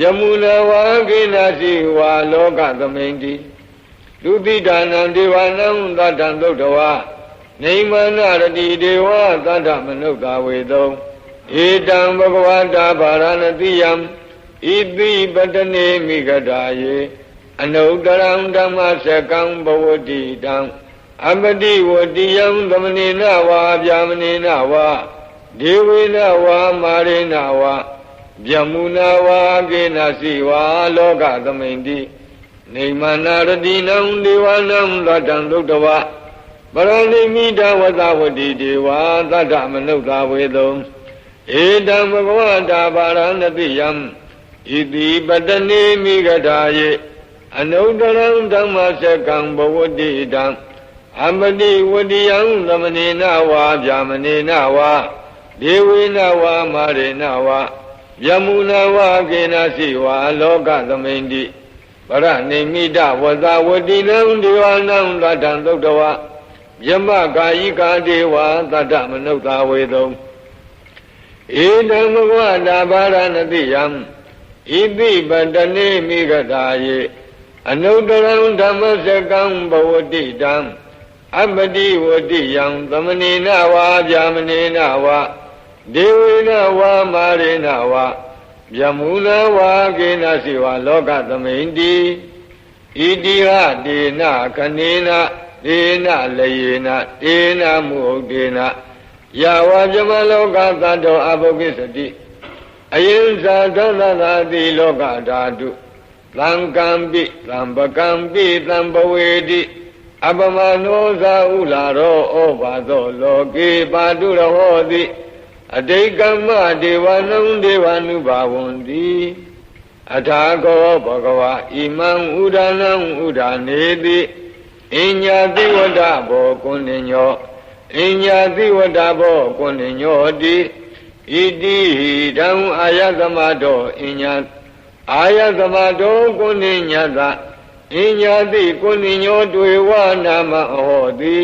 ယမုနာဝါကိနာစီဝါလောကသမိန်တိဒုတိတာနံဒေဝနံသတ္တံသုတ်တဝါနေမနာရတိဒေဝသတ္တမနုဿာဝေသုံဧတံဘဂဝတာပါရဏတိယံဣတိပတ္တနိမိဂဓာယေအနုတရံဓမ္မစကံဘဝတိတံအပတိဝတိယံသမဏေနဝါဗျာမဏေနဝါဒေဝေနဝါမာရေနဝါယမုနာဝါကိနာစီဝါလောကသမိန်တိနေမနာရတိနံဒေဝနံသတ္တံသုတ်တဝါပရဏိမိတဝသဝတိဒေဝသတ္တမနုဿာဝေသုံဧတံဘဂဝတာပါရဏတိယံဣတိပတ္တနိမိဂဓာယေအနုတရံဓမ္မစကံဘဝတိတံအပတိဝတိယံသမဏေနဝါဗျာမဏေနဝါဒေဝေနဝါမာရေနဝါယမုနာဝါကေနစီဝါလောကသမိန်တိပရဏိမိတဝသဝတိနံဒေဝနံသတ္တံသုတ်တဝါယမကာယိကာဒေဝသတ္တမနုဿာဝေသုံဧတံဘဂဝတာပါရဏတိယံဣတိပတ္တနိမိဂဓာယေအနုတရံဓမ္မစကံဘဝတိတံအပတိဝတိယံသမဏေနဝါဗျာမဏေနဝါဒေဝေနဝါမာရေနဝါယမုနာဝါကိနာစီဝါလောကသမိန်တိဣတိဟဒေနခနေနဒေနလယေနဒေနမုဟုတ်ဒေနယဝါပြမလောကသတ္တောအဘုကိစတိအယင်ဇာသသသာတိလောကဓာတုသံကံပိသံပကံပိသံဘဝေတိအပမနောဇာဥလာရောဩဘာသောလောကေပါတုရဟောတိအတိကမ္မဒေဝနံဒေဝ ानु ဘာဝန္တိအထာကောဘဂဝါဣမံဥဒနံဥဒနေတိအညာတိဝဒဘောကုဏ္ဏညောအညာတိဝဒဘောကုဏ္ဏညောတိဣတိဟိတံအာယသမတောအညာအာယသမတောကုဏ္ဏညတအညာတိကုဏ္ဏညောတွေဝနာမဟောတိ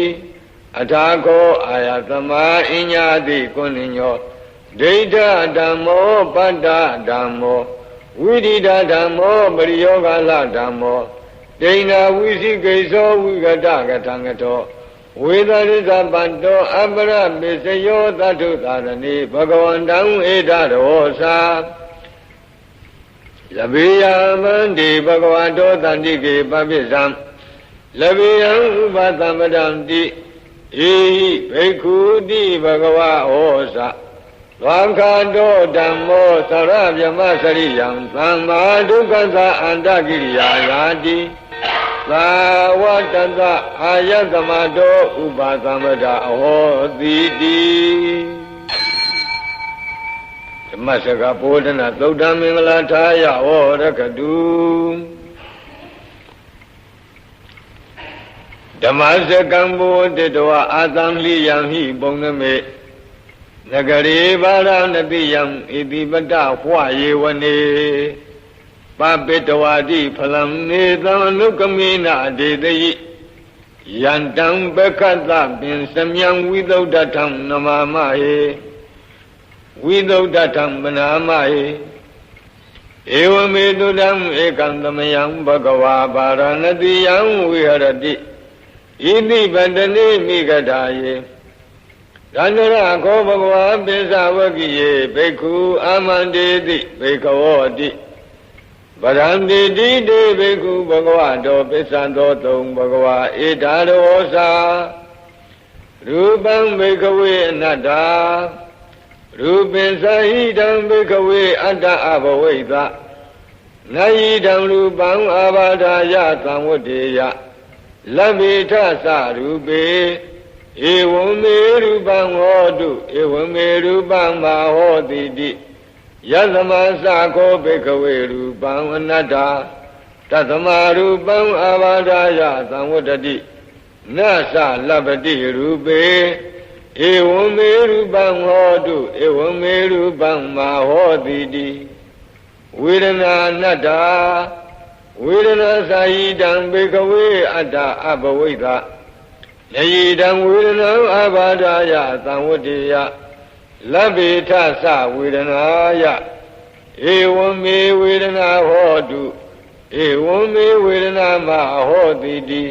အထာကောအာယသမအညာတိကုဏ္ဏညောဒိဋ္ဌဓမ္မောပတ္တဓမ္မောဝိရိဒဓမ္မောပရိယောဂလဓမ္မောဒိဏဝိသိကိသောဝိဂတကထံကတောဝ ဝေဒရိသပတ္တောအပရပိစယောသတ္ထုသာရဏိဘဂဝန္တံဧတရောသာလဗေယမန္တိဘဂဝတောတန္တိကေပပိသံလဗေယံဥပသမ္ပဒံတိဧဟိဘိက္ခုတိဘဂဝါဟောသဝံခန္တောဓမ္မောသရဗျမစရိယံသမ္မာဒုက္ခသအန္တကိရိယာယာတိသာဝတ္တသအာယတမတောဥပသမ္ပဒအဟောတိတိဓမ္မစကဘောဓနာသုဒ္ဓမင်္ဂလာထာယဟောရကတုဓမ္မစကံဘောတိတဝအာသံလိယံဟိပုံနမေနဂရေဘာရဏတိယံဣတိပတ္တဟွာယေဝနေပပိတဝတိဖလံနေသံအနုကမေနဒေတိယန္တံပက္ခတပင်စမြံဝိသုဒ္ဓထံနမမဟေဝိသုဒ္ဓထံမနာမဟေဧဝမေတုတံဧကံသမယံဘဂဝါဘာရဏတိယံဝိဟရတိဣတိပတ္တနေမိဂဒါယေရန္တရခောဘဂဝါပိစ္ဆဝကိယေဘိက္ခုအာမန္တေတိဘိက္ခဝောတိဗရံတိတိတေဘိက္ခုဘဂဝတောပိစ္ဆံသောသုံးဘဂဝါဧတာရောသာရူပံဘိက္ခဝေအနတ္တာရူပင်္စဟိတံဘိက္ခဝေအတ္တအဘဝိသနယိတံရူပံအာဘာဒာယသံဝတ္တေယလဗ္ဗေထသရူပေဧဝံမေရူပံဟောတုဧဝံမေရူပံမဟောတိတိယသမသခောဘိက္ခဝေရူပံအနတ္တတသမရူပံအာဘာဒာယသံဝတ္တိနသလဗ္ဗတိရူပေဧဝံမေရူပံဟောတုဧဝံမေရူပံမဟောတိတိဝေဒနာအနတ္တဝေဒနာသာယိတံဘိက္ခဝေအတ္တအဘဝိသနယိတံဝေဒနာအာဘာဒာယသံဝတ္တေယလဗ္ဗေထသဝေဒနာယဧဝံမေဝေဒနာဟောတုဧဝံမေဝေဒနာမဟောတိတိ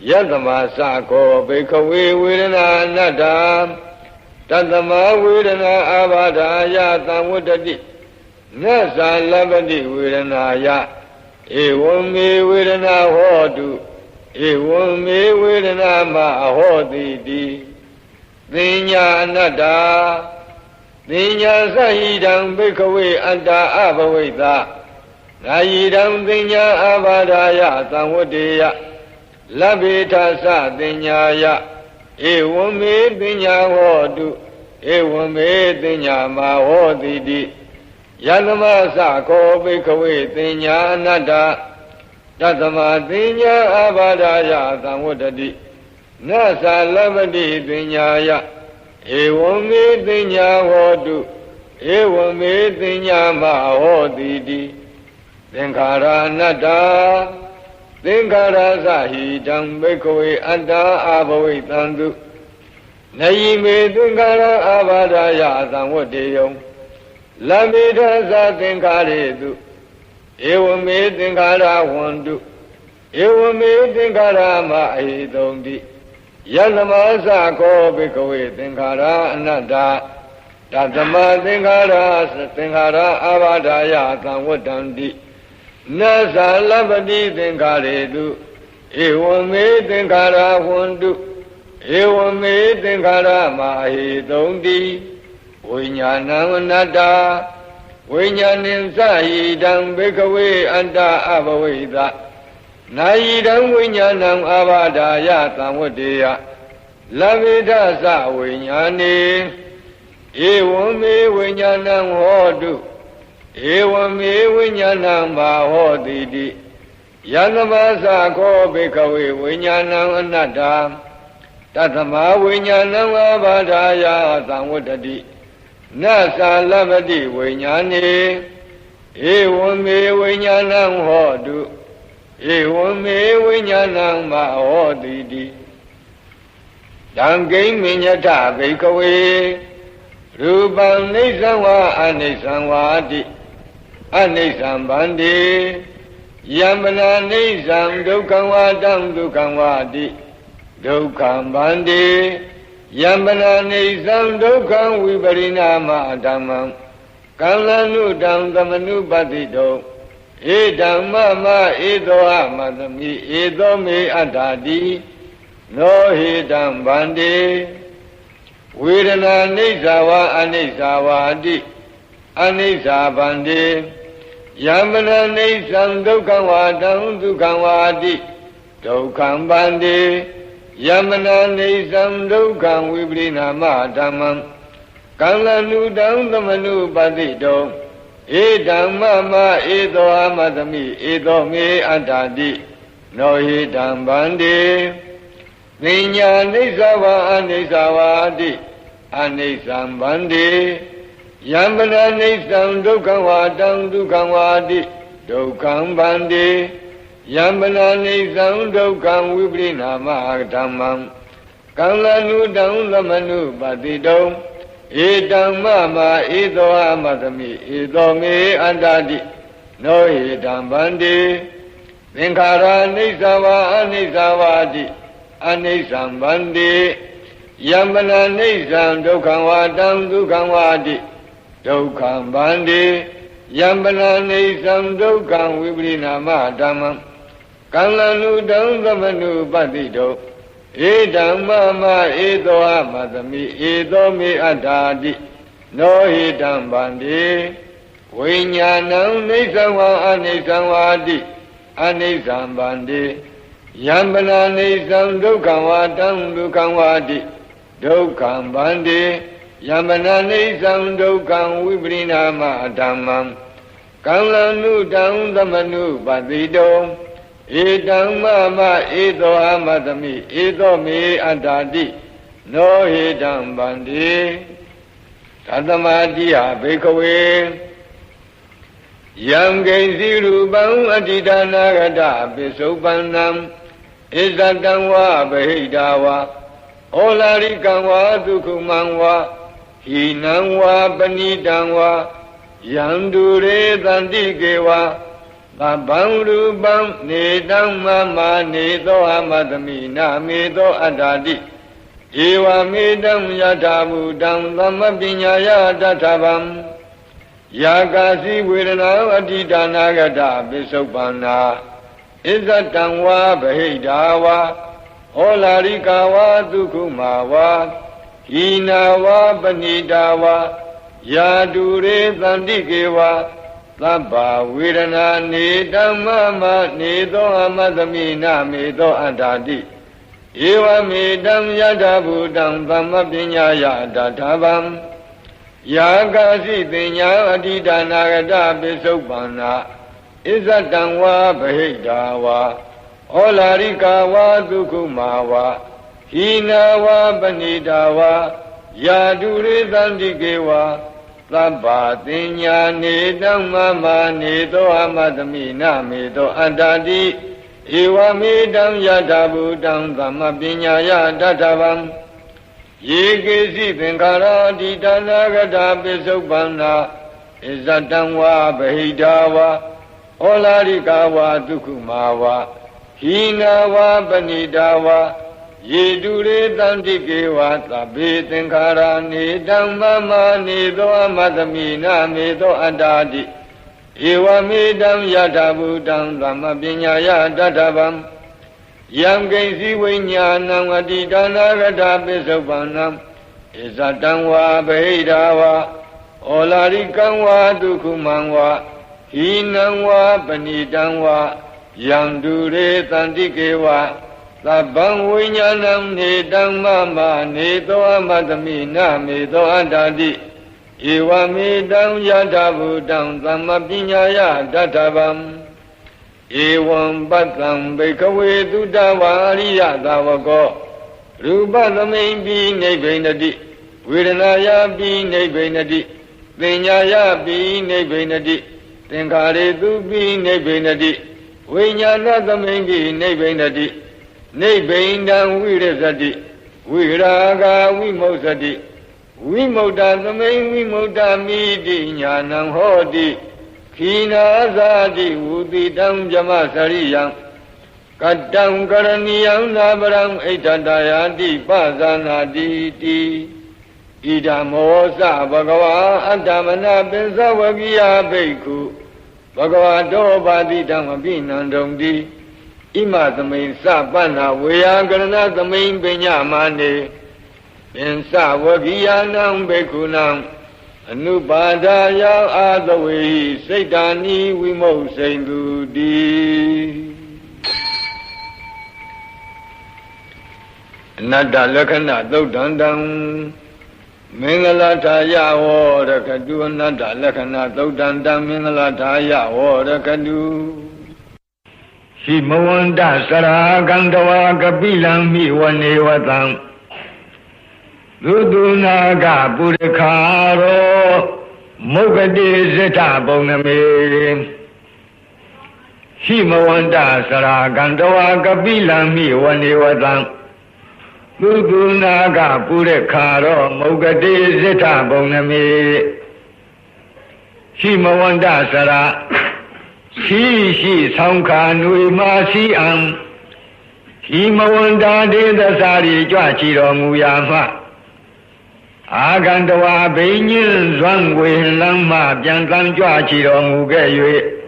ယတမသခောဘိက္ခဝေဝေဒနာအနတ္တတသမဝေဒနာအာဘာဒာယသံဝတ္တိနသလဗ္ဗတိဝေဒနာယဧဝံမေဝေဒနာဟောတုဧဝံမေဝေဒနာမဟောတိတိသင်ညာအနတ္တာသင်ညာသဟိတံဘိက္ခဝေအတ္တအဘဝိသနာယိတံသင်ညာအာဘာဒာယသံဝတ္တေယလဗ္ဗေထသသင်ညာယဧဝံမေသင်ညာဟောတုဧဝံမေသင်ညာမဟောတိတိယသမသခောဘိက္ခဝေသင်ညာအနတ္တတသမသင်ညာအာဘာဒာယသံဝတ္တိနသလဗ္ဗတိသင်ညာယဧဝံမေသင်ညာဟောတုဧဝံမေသင်ညာမဟောတိတိသင်္ခါရအနတ္တသင်္ခါရသဟိတံဘိက္ခဝေအတ္တအဘဝိတံတုနယိမေသင်္ခါရအာဘာဒာယသံဝတ္တေယံလဗ္ဗေထသသင်္ခါရေတုဧဝမေသင်္ခါရဝန္တုဧဝမေသင်္ခါရမအဟိတုံတိယသမသခောဘိက္ခဝေသင်္ခါရအနတ္တတသမသင်္ခါရအာဘာဒာယသံဝတ္တံတိနသလဗ္ဗတိသင်္ခါရေတုဧဝမေသင်္ခါရဝန္တုဧဝမေသင်္ခါရမအဟိတုံတိဝိညာဏံအနတ္တဝိညာဏင်္စဟိတံဘိက္ခဝေအတ္တအဘဝိသနာယိတံဝိညာဏံအာဘာဒာယသံဝတ္တေယလဗ္ဗေထသဝိညာဏေဧဝံမေဝိညာဏံဟောတုဧဝံမေဝိညာဏံဘာဟောတိတိယသမသခောဘိက္ခဝေဝိညာဏံအနတ္တတသမဝိညာဏံအာဘာဒာယသံဝတ္တိနသလဗ္ဗတိဝိညာဏေဧဝံမေဝိညာဏံဟောတုဧဝံမေဝိညာဏံမဟောတိတိတံကိမညထဘိက္ခဝေရူပံနိစ္စံဝါအနိစ္စံဝါတိအနိစ္စံဗန္တိယမနာနိစ္စံဒုက္ခဝါတံဒုက္ခဝါတိ dukkam bandi yambana nisam dukkam viparinama dhammam kalanu dam tamanu patito edam mama edoha madami edome adadi no hedam bandi vedana nisava anisavadi anisa bandi yambana nisam dukkam vadam dukkam vadi dukkam bandi yamana nisam dukkam viparinama dhammam kalanu dam tamanu patito edam mama edoha madami edome adadi no hedam bandi ninya nisava anisavadi anisam bandi yamana nisam dukkam vadam dukkam vadi dukkam bandi yamana nisam dukkam viparinama dhammam kalanu dam tamanu patito edam mama edoha madami edome adadi no hedam bandi thingkhara nisava anisavadi anisam bandi yamana nisam dukkam vadam dukkam vadi dukkam bandi yamana nisam dukkam viparinama dhammam kalanu dam tamanu patito edam mama edoha madami edome adadi no hedam bandi vinyanam nisam anisam vadi anisam bandi yamana nisam dukkam vadam dukkam vadi dukkam bandi yamana nisam dukkam viparinama dhammam kalanu dam tamanu patito edam mama edoha madami edome adadi no hedam bandi tatamadiya bhikkhave yam gainsi rupam adhidanagata pisopannam izzatam va bahidava olarikam va dukkhumam va hinam va panidam va yandure tantike va babam rupam nedam mama nedoha madami namedo adadi eva medam yathabhudam dhammapiññaya tathabam yakasi vedana adhidanagata pisoppanna izzatam va bahidava olarika va dukkhuma va hina va panidava yadure tantike va Labba vedana nedam mama nedoha madami namedo adadi eva medam yathabhudam dhammapiññaya tathabam yakasi piñña adhidanagata pisoppanna izzatam va bahidava olarika va dukkhuma va hina va panidava yadure tantike va Labba tiñña nedam mama nedoha madami namedo adadi eva medam yathabhudam dhammapiññaya tathabam yekesi thingkhara adhidanagata pisoppanna izzatam va bahidava olarika va dukkhuma va hina va panidava yedure tantike va tabbe thingkhara nedam mama nedoha madami namedo adadi eva medam yathabhudam dhammapiññaya tathabam yam gainsi vinyanam adhidanagata pisopannam izzatam va bahidava olarikam va dukkhumam va hinam va panidam va yandure tantike va Tabbam vinyanam nedam mama nedoha madami namedo adadi eva medam yathabhudam dhammapiññaya tathabam evam pattam bhikkhave tuttava ariya tavako rupa thamaipi nibbinati vedanaya pi nibbinati piññaya pi nibbinati thingkhare pi nibbinati viññana thamaipi nibbinati nibbindam virasati viraga vimoksati vimukta thamai vimukta miti ñānam hoti khīna asāti uditam jamasariyam Katang karaniyang nabarang itatayati pasanati ti Ida mosa bhagava adamana pinsa vagiya bhikkhu Bhagava dobadi dhamma binandamdi Ima thamain sapana veya karana thamain pinyamane Pinsa vagiyanam bhikkhu Anupadaya adavehi saitani vimausaindudi Nada lakana daudandam Mingalataya Vorakadu Nada lakana daudandam Mingalataya Vorakadu Himawanda Sara Gandawa Kapilam Miwanevatam Dudunaga Purikaro Mugadi Zeta Boname Himawanda Sara Gandawa Kapilam Miwanevatam Dudunaga Purikaro Mugadi Zeta Boname Himawanda Sara Shi Sanka Nui Masi Am Himawanda Dedasari Jachiro Muyama Agandawa Benin Zwangwe Lama Biantan Jachiro Mugaye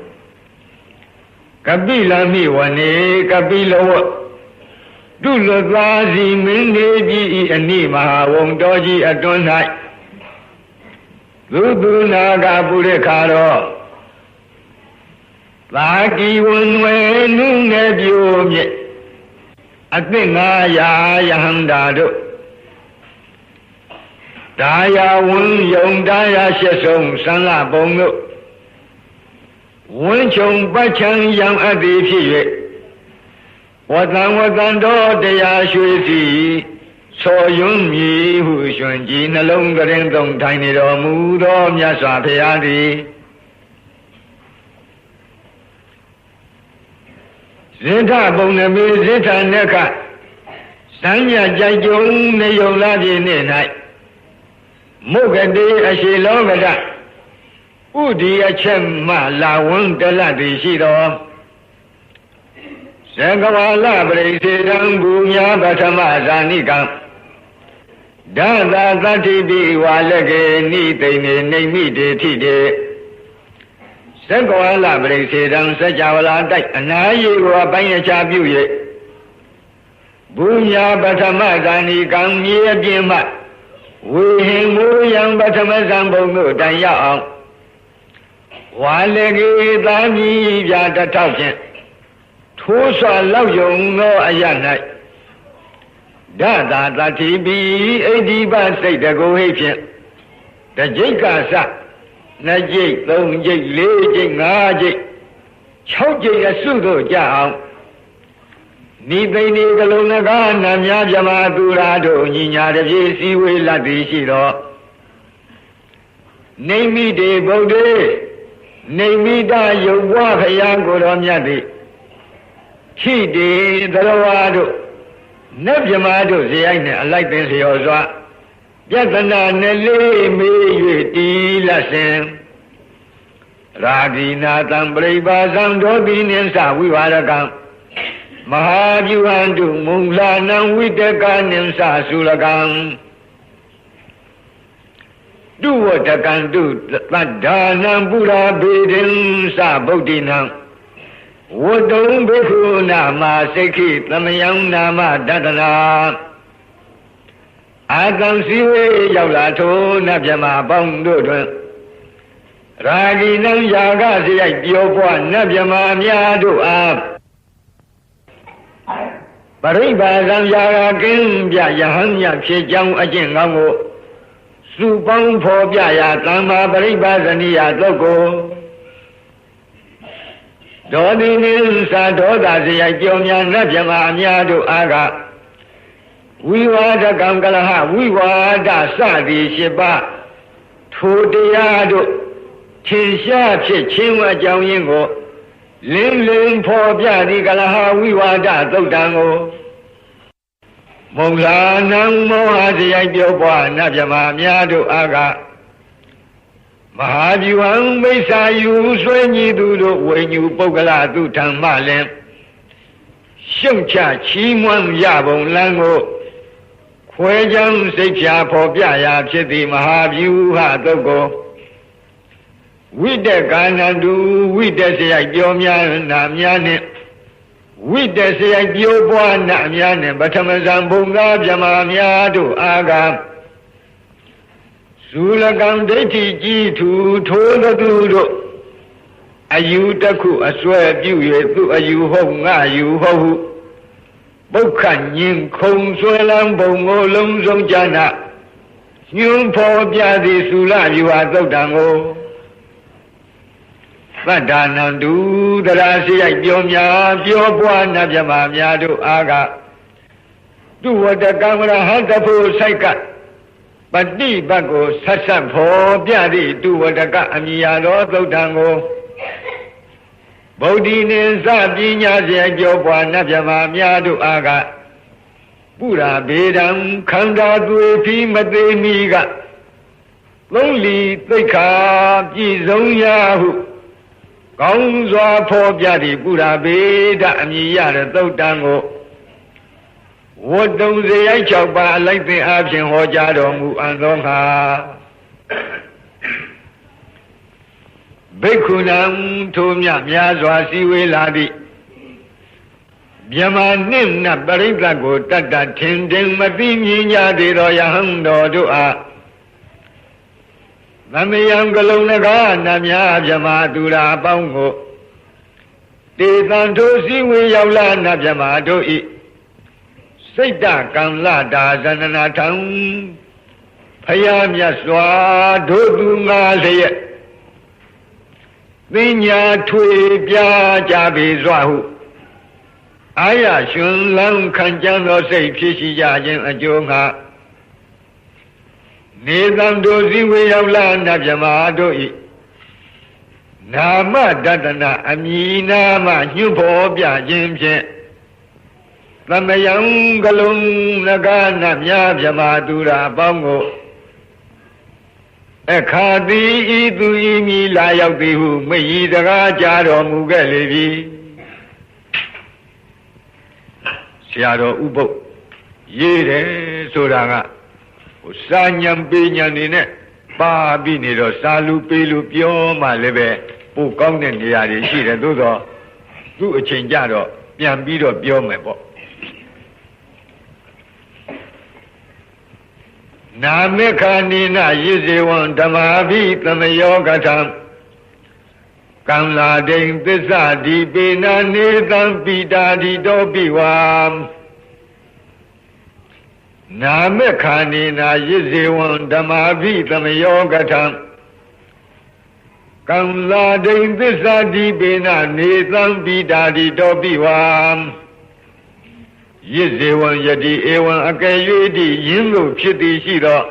Kabila Miwane Kabila Dulazi Mindeji Anima Wondoji Adonai Dudunaga Purikaro Laki Wunwe Nunebyo Atina Yahandado Daya Wun Yong Daya Shesong Sanla Bongo Wun Chong Bachang Yang Adi Watan Do Daya Shui So Yun Mi Hu Shunji Nalongaring Dong Tiny Do Mudo Myasa Payadi Zeta Bonami Zeta Neka Sanya Jajung Neyoladi Nenai Mugadi Ashilogada Udi Achemma Lawun Deladi Shido Sangawala Brisiram Bunya Batama Zanikam Dada Tatibi Walage Nitane Namide Tide Sangawala Brisiram Sajavala Dak Anayi Wabaya Chabuye Bunya Batama Zanikam Yabima Wihimu Yang Batama Zambo Daya Walage Dami Yata Tauchen Thusa Lau Yung No Ayanai Dada Tatibi Adiba Saitago Hapian The Jikasa Najik Long Jik Lejik Najik Chowjik Asudo Jao Nipani Galonaga Namya Jamadurado Nina de Siwe Ladishiro Name de Bode Name da Yowa Hayango Chidi Darawado Nabjamado Ziana like this Yosa Yatana Nele Me Lassen Radina Tambreba Zamdobin and Sawiwaragan Mahajuandu Munglanam with the gun and Sasulagan Do what I can do, but Dana Buddha Bidin Sabodinam Wodong Beku Nama Seki Tamayang Nama Dadana Adam Siwe Yaulato Nabjama Bongdo Raginam Yaga Siak Yopo Nabjama Miadu Ab Paribazam Yaga Kimbya Yahanya Chijang Ajingango Supang Pobya Tama Paribazania Logo Dodinin Sadoda Ziajonia Nabjama Miadu Aga We were the Gangalaha, we were the Sadi Shiba Tudiado Chinsha Chichinwa Jangingo Ling Ling Pobya Nigalaha, we were the Dodango Monglanam Moha Ziajoba Nabjama Miadu Aga Mahajuan Mesayu Swenyi Dudo when you Bogala do Tamalem ရှုံချချီးမွမ်းရပုံလမ်းကိုခွဲကြောင်းစိတ်ဖြာဖော်ပြရာဖြစ်သည့်မဟာဗျူဟာသုတ်ကိုဝိတ္တကာဏတုဝိတ္တစရိုက်ပြောများနာများနှင့်ဝိတ္တစရိုက်ပြောပွားနာများနှင့်ပထမဇံဘုံသာဗြဟ္မာများတို့အာဂံဇူလကံဒိဋ္ဌိကြီးထူထိုးသူတို့အယူတစ်ခုအစွဲပြု၍သူအယူဟုတ်ငါယူဟုတ်ဟုပုခ္ခညင်ခုံဆွဲလန်းပုံကိုလုံးစုံကြနာညွန်းဖော်ပြသည်သုလဗျူဟာသုတ်တံကိုသတ္တနန္တုတရာစိရိုက်ပြောများပြောပွားနတ်မြမများတို့အားကသူဝတ္တကံရဟတဖို့ဆိုင်ကပฏิပတ်ကိုဆက်ဆက်ဖော်ပြသည့်သူဝတ္တကအမိယာတော်သုတ်တံကိုဗုဒ္ဓိနိသပညာစေကြောပွားနတ်မြမများတို့အားကပုရာဘေဒံခန္ဓာသွေဖီမသေးမီကသုံးလီသိက္ခာပြည့်စုံရာဟုကောင်းစွာဖော်ပြသည့်ပုရာဘေဒအမည်ရတဲ့သုတ်တံကိုဝတ္တုံစရိုက်6ပါးအလိုက်သင်အားဖြင့်ဟောကြားတော်မူအံသောအခါဘိက္ခုနံထိုမြများစွာစည်းဝေးလာသည့်မြမနှင့်နပရိသတ်ကိုတတ်တထင်ထင်မသိမြင်ကြသေးသောယဟန်တော်တို့အားသမယံကလုံးနဂါနများမြမသူရာအပေါင်းကိုတေသံထိုစည်းဝေးရောက်လာနမြမတို့ဤစိတ်တကံလတာဇန္နနာထံဖယားမြတ်စွာတို့သူငါလျက်ပညာထွေပြကြပေစွာဟုအာရရှင်လန်းခံကြံသောစိတ်ဖြစ်ရှိကြခြင်းအကျိုးငှာနေသံတို့စည်းဝေးရောက်လာနတ်မြမတို့ဤနာမတတနာအမည်နာမညွှန်ဖော်ပြခြင်းဖြင့်သမယံကလုံးနဂါနများမြမသူရာအပေါင်းကိုအခါတိဤသူဤမိလာရောက်သည်ဟုမိတ်ဤတကားကြားတော်မူခဲ့လေပြီဆရာတော်ဥပုပ်ရေးတယ်ဆိုတာကစာညံပေညံနေနဲ့ပါပြီးနေတော့စာလူပေးလူပြောမှလည်းပဲပိုကောင်းတဲ့နေရာတွေရှိတယ်သို့တော့သူ့အချိန်ကြတော့ပြန်ပြီးတော့ပြောမယ်ပေါ့နာမေခာနိနယိဇေဝံဓမ္မာဘိသမယောကထံကံလာဒိန်သစ္စာဒီပေနာနေသံပိတာဒီတောပိဝါနာမေခာနိနယိဇေဝံဓမ္မာဘိသမယောကထံကံလာဒိန်သစ္စာဒီပေနာနေသံပိတာဒီတောပိဝါယိဇေဝံယတိဧဝံအကယ်၍တိယင်းသို့ဖြစ်သည်ရှိသော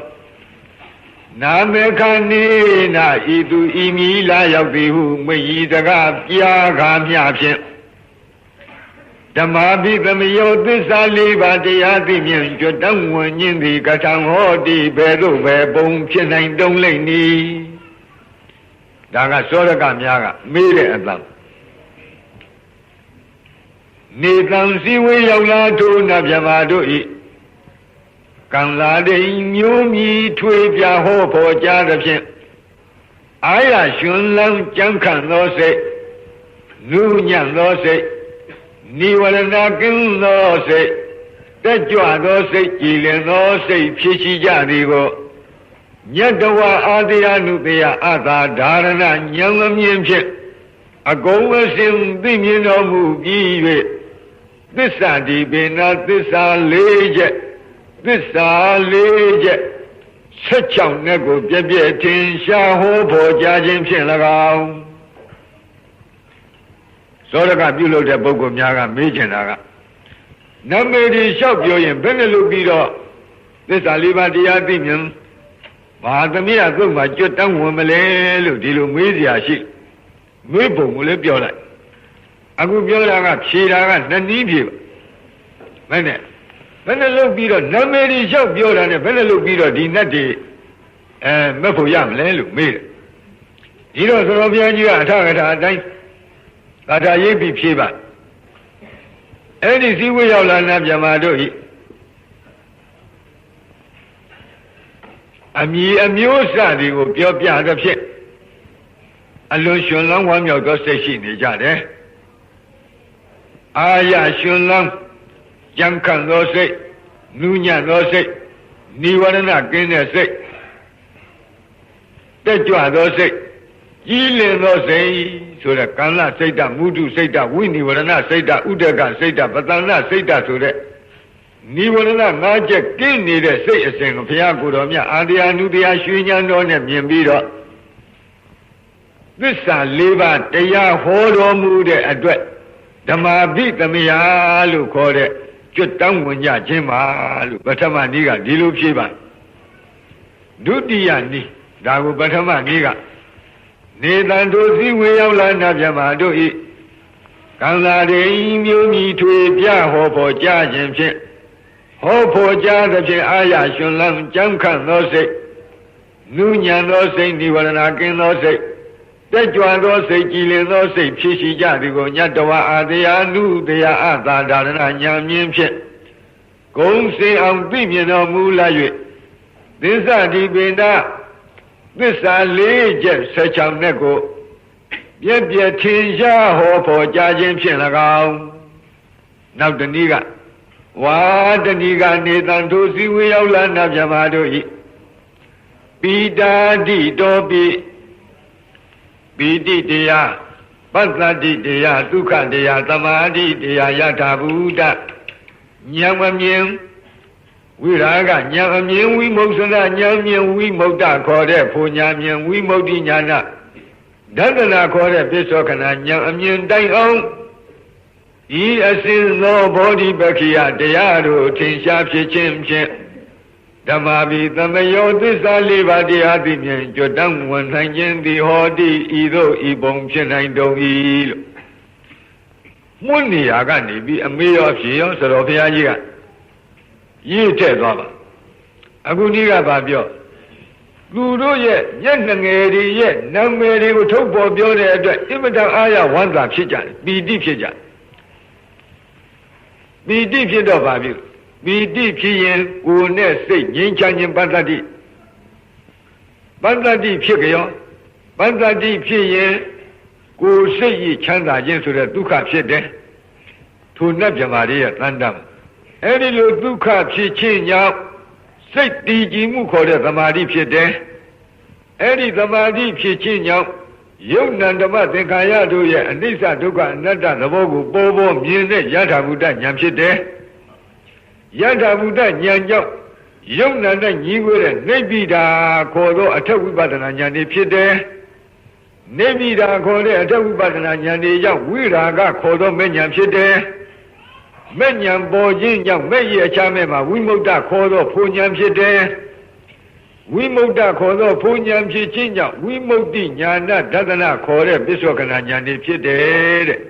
နာမေခာနိနာဤသူဤမီလာရောက်သည်ဟုမိတ်ဤတကားပြာခါမျှဖြင့်ဓမ္မာဘိသမယောသစ္စာ၄ပါးတရားသိမြင်ကြွတံဝင်ခြင်းသည်ကထံဟောတိဘယ်သို့ပဲပုံဖြစ်နိုင်တုံးလိမ့်နီဒါကစောရကများကမေးတဲ့အတန်နေတံစည်းဝေးရောက်လာထိုနတ်မြမတို့ဤကံလာဒိမျိုးမြည်ထွေပြဟောဖော်ကြားသဖြင့်အာရရှင်လန်းကြံခံသောစိတ်နုညံ့သောစိတ်နိဝရဏကင်းသောစိတ်တက်ကြွသောစိတ်ကြည်လင်သောစိတ်ဖြစ်ရှိကြသည်ကိုညတဝအာတိယနုတယအသာဓာရဏဉာဏ်မြင်ဖြင့်အကုန်အစင်သိမြင်တော်မူပြီး၍သစ္စာဒီပေနာသစ္စာ၄ချက်သစ္စာ၄ချက်16နဲ့ကိုပြည့်ပြည့်ထင်ရှားဟောပေါ်ကြခြင်းဖြင့်၎င်းသောရကပြုလုပ်တဲ့ပုဂ္ဂိုလ်များကမေးချင်တာကနမေဒီလျှောက်ပြောရင်ဘယ်နဲ့လုပ်ပြီးတော့သစ္စာ၄ပါးတရားသိမြင်ဘာသမီးကသုတ်မှာကြွတန်းဝင်မလဲလို့ဒီလိုမေးစရာရှိမေးပုံကိုလည်းပြောလိုက်အခုပြောတာကဖြေတာကနှစ်နည်းဖြေပါဘယ်နဲ့လုပ်ပြီးတော့နမေဒီလျှောက်ပြောတာနဲ့ဘယ်နဲ့လုပ်ပြီးတော့ဒီနတ်တွေမက်ဖို့ရမလဲလို့မေးတယ်ဒီတော့သရောဘုရားကြီးကအထကထာအတိုင်းကာထာရိပ်ပြီးဖြေပါ အဲ့ဒီစည်းဝေးရောက်လာနတ်မြတ်တို့ဤအမည်အမျိုးအစားတွေကိုပြောပြသဖြင့်အလွန်ရှင်လောင်းဝမ်းမြောက်သောစိတ်ရှိနေကြတယ်အာရရှင်လောင်းကြံခံသောစိတ်နူးညံ့သောစိတ်နိဝရဏကင်းတဲ့စိတ်တက်ကြွသောစိတ်ကြီးလင်သောစိတ်ဆိုတဲ့ကံလစိတ်တမုဒုစိတ်တဝိနိဝရဏစိတ်တဥဒကစိတ်တပတန္နစိတ်တဆိုတဲ့နိဝရဏ၅ချက်ကင်းနေတဲ့စိတ်အစဉ်ကိုဘုရားကိုယ်တော်မြတ်အာတရားနုတရားရွှေဉာဏ်တော်နဲ့မြင်ပြီးတော့သစ္စာ၄ပါးတရားဟောတော်မူတဲ့အတွက်ဓမ္မာပိသမယလို့ခေါ်တဲ့ကျွတ်တောင်းဝင်ကြခြင်းပါလို့ပထမနည်းကဒီလိုဖြေပါဒုတိယနည်းဒါကိုပထမနည်းကနေတန်တို့စည်းဝေးရောက်လာနာပြမတို့ဤကံသာရိမျိုးမြည်ထွေပြဟောဖို့ကြားခြင်းဖြင့်ဟောဖို့ကြားသဖြင့်အာရရှင်လန်းကြံခန့်သောစိတ်နုညံသောစိတ်နိဝရဏကင်းသောစိတ်တက်ကြွသောစိတ်ကြည်လင်သောစိတ်ဖြစ်ရှိကြသည်ကိုညတဝအာတရားနုတရားအသာဒါရဏညာမြင်ဖြင့်ဂုံစင်အောင်သိမြင်တော်မူလာ၍သစ္စာဒီပိဏသစ္စာ၄ချက်16နဲ့ကိုပြည့်ပြည့်ထင်ရှားဟောဖို့ကြားခြင်းဖြင့်၎င်းနောက်တနည်းကဝါတဏီကနေတန်ထိုစည်းဝေးရောက်လာနာပြမတို့ဤပိတာတိတောပိပိဋိတရားပတ္တတိတရားဒုက္ခတရားသမာဓိတရားယထာဘူတဉာဏ်မမြင်ဝိရာဂဉာဏ်အမြင်ဝိမုတ်စရဉာဏ်မြင်ဝိမုတ်တခေါ်တဲ့ဖူညာမြင်ဝိမုတ်တိညာဏဒသနာခေါ်တဲ့ပစ္စောခဏဉာဏ်အမြင်တိုင်အောင်ဤအစဉ်သောဘောဓိပက္ခိယတရားတို့ထင်ရှားဖြစ်ခြင်းဖြင့်ဓမ္မာပိသမယောသစ္စာ၄ပါးတရားသိမြင်ကြွတန်းဝန်နိုင်ခြင်းသည်ဟောတိဤသို့ဤပုံဖြစ်နိုင်တုံ၏လို့မွန်းနေရာကနေပြီးအမေရောဖြေရောဆိုတော့ဘုရားကြီးကရေးထည့်သွားပါအခုဒီကဘာပြောသူတို့ရဲ့မျက်နှငယ်တွေရဲ့နာမည်တွေကိုထုတ်ပေါ်ပြောတဲ့အတွက်အင်မတန်အားရဝမ်းသာဖြစ်ကြတယ်ပီတိဖြစ်ကြတယ်ပီတိဖြစ်တော့ဘာဖြစ်ပီတိဖြစ်ရင်ကိုယ်နဲ့စိတ်ငြိမ်းချမ်းခြင်းပတ္တတိဖြစ်ကြောပတ္တတိဖြစ်ရင်ကိုယ်စိတ်ရချမ်းသာခြင်းဆိုတဲ့ဒုက္ခဖြစ်တယ်ထိုနတ်မြမာတွေရဲ့တန်တမ်းအဲ့ဒီလိုဒုက္ခဖြစ်ခြင်းကြောင့်စိတ်တည်ကြည်မှုခေါ်တဲ့သမာဓိဖြစ်တယ်အဲ့ဒီသမာဓိဖြစ်ခြင်းကြောင့်ယုတ်နံဓမ္မသင်္ခါရတို့ရဲ့အနိစ္စဒုက္ခအနတ္တသဘောကိုပေါ်ပေါ်မြင်တဲ့ယထာဘုဒ္ဓဉာဏ်ဖြစ်တယ်ယထာဘုဒ္ဓဉာဏ်ကြောင့်ယုတ်နံနဲ့ညီဝဲတဲ့နိဗ္ဗိဒာခေါ်သောအထက်ဝိပဿနာဉာဏ်တွေဖြစ်တယ်နိဗ္ဗိဒာခေါ်တဲ့အထက်ဝိပဿနာဉာဏ်တွေကြောင့်ဝိရာဂခေါ်သောမဲ့ဉာဏ်ဖြစ်တယ်မဲ့ဉာဏ်ပေါ်ခြင်းကြောင့်မဲ့ရအခြားမဲ့မှာဝိမု ക്ത ခေါ်သောဖူဉာဏ်ဖြစ်တယ်ဝိမု ക്ത ခေါ်သောဖူဉာဏ်ဖြစ်ခြင်းကြောင့်ဝိမု ക്തി ဉာဏဒသနာခေါ်တဲ့ပစ္စောကနာဉာဏ်တွေဖြစ်တယ်တဲ့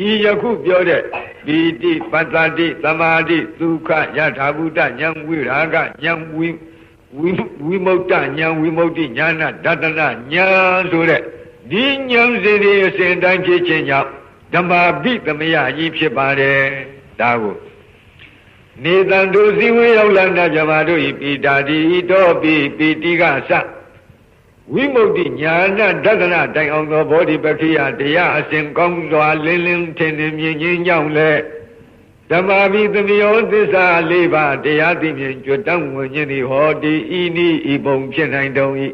ဤယခုပြောတဲ့ပိဋိပတ္တတိသမာဓိဒုက္ခယထာဘုဒ္ဓဉာဏ်ဝိရာဂဉာဏ်ဝိမု ക്ത ဉာဏ်ဝိမု ക്തി ဉာဏဒသနာဉာဏ်ဆိုတဲ့ဒီဉာဏ်စီတွေအစဉ်တိုင်းဖြစ်ခြင်းကြောင့်ဓမ္မာပိသမယကြီးဖြစ်ပါတယ်ဒါကိုနေတန်တို့စည်းဝေးရောက်လာတဲ့မြမတို့ဤပိတာတိတောပိပိတိကသဝိမု ക്തി ညာဏဒသနာတိုင်အောင်သောဘောဓိပက္ခိယတရားအစဉ်ကောင်းစွာလင်းလင်းထင်ထင်မြင်ခြင်းကြောင့်လေဓမ္မာပိသမယောသစ္စာ၄ပါးတရားသိမြင်ကြွတန်းဝင်ခြင်းသည်ဟောတိဤနိဤပုံဖြစ်နိုင်တုံ၏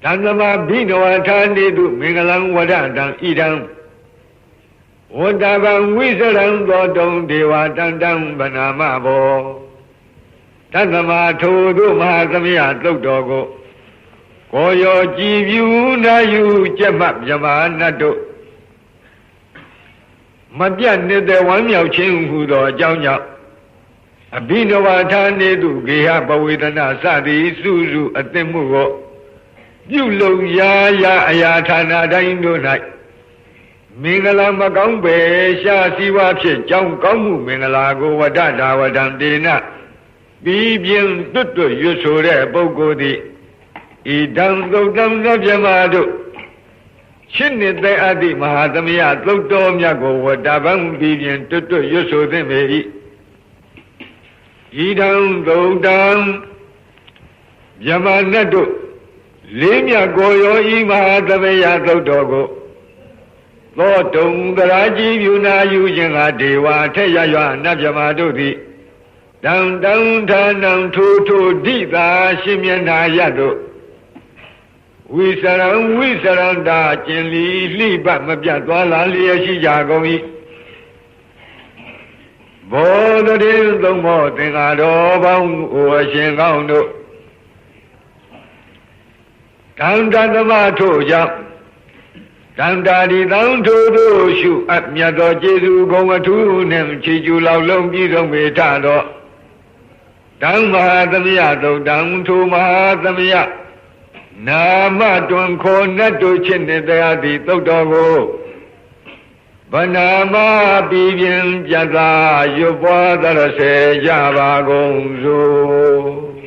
ဓမ္မဘိနဝထာနေတုမင်္ဂလံဝဒတံဣဒံဝတ္တဗံဝိစရံသောတုံဒေဝတန္တံဗနာမဘောသတ္တမထိုတို့မဟာသမယသုတ်တော်ကိုကိုရောကြည်ပြူနာယူကျက်မှမြမနတ်တို့မပြတ်နေတဲ့ဝမ်းမြောက်ခြင်းဟူသောအကြောင်းကြောင့်အဘိနဝထာနေတုဂေဟပဝေဒနာစသည်စုစုအသင့်မှုကိုပြုလုပ်ရာရာအရာဌာနတိုင်းတို့၌မင်္ဂလာမကောင်းပဲရှားစီဝါဖြစ်ကြောင်းကောင်းမှုမင်္ဂလာကိုဝတ္တဒါဝတံတေနပြီးပြင်းတွတ်တွတ်ရွတ်ဆိုတဲ့ပုဂ္ဂိုလ်သည်ဣဒံသုတ်တံသဗ္ဗမတို့ ရှင်းနေတဲ့အာတိမဟာသမယသုတ်တော်မြတ်ကိုဝတ္တပံပြီးပြင်တွတ်တွတ်ရွတ်ဆိုသင့်ပေ၏ဤတံသုတ်တံယမနတ်တို့လေးမြတ်ကိုရောဤမဟာသမယသုတ်တော်ကိုသောတုံသရာကြီးပြုနာယူခြင်းကဒေဝထက်ရရနတ်မြမာတို့သည်တံတံဌာနံထိုထိုဒိသာရှင်မျက်နာရတို့ဝိစရံဝိစရန္တာကျင်လီလှိပတ်မပြတ်သွားလာလျက်ရှိကြကုန်၏ဘောဓတိသုံးမောသင်္ဃာတော်ပေါင်းအိုအရှင်ကောင်းတို့တံတသမထို့ကြောင့်တံတာဒီတံထိုတို့ရှုအပ်မြတ်သောကျေးဇူးဂုဏ်အထူးနှင့်ချီးကျူးလောက်လုံးပြည့်စုံပေထသောတံမဟာသမယသုတ်တံထိုမဟာသမယနာမတွင်ခေါ်နှတ်တို့ချစ်နေတရားသည်သုတ်တော်ကိုဗနာမပြီးပြင်ပြတ်သာရွတ်ပွားသရစေကြပါကုန်စို့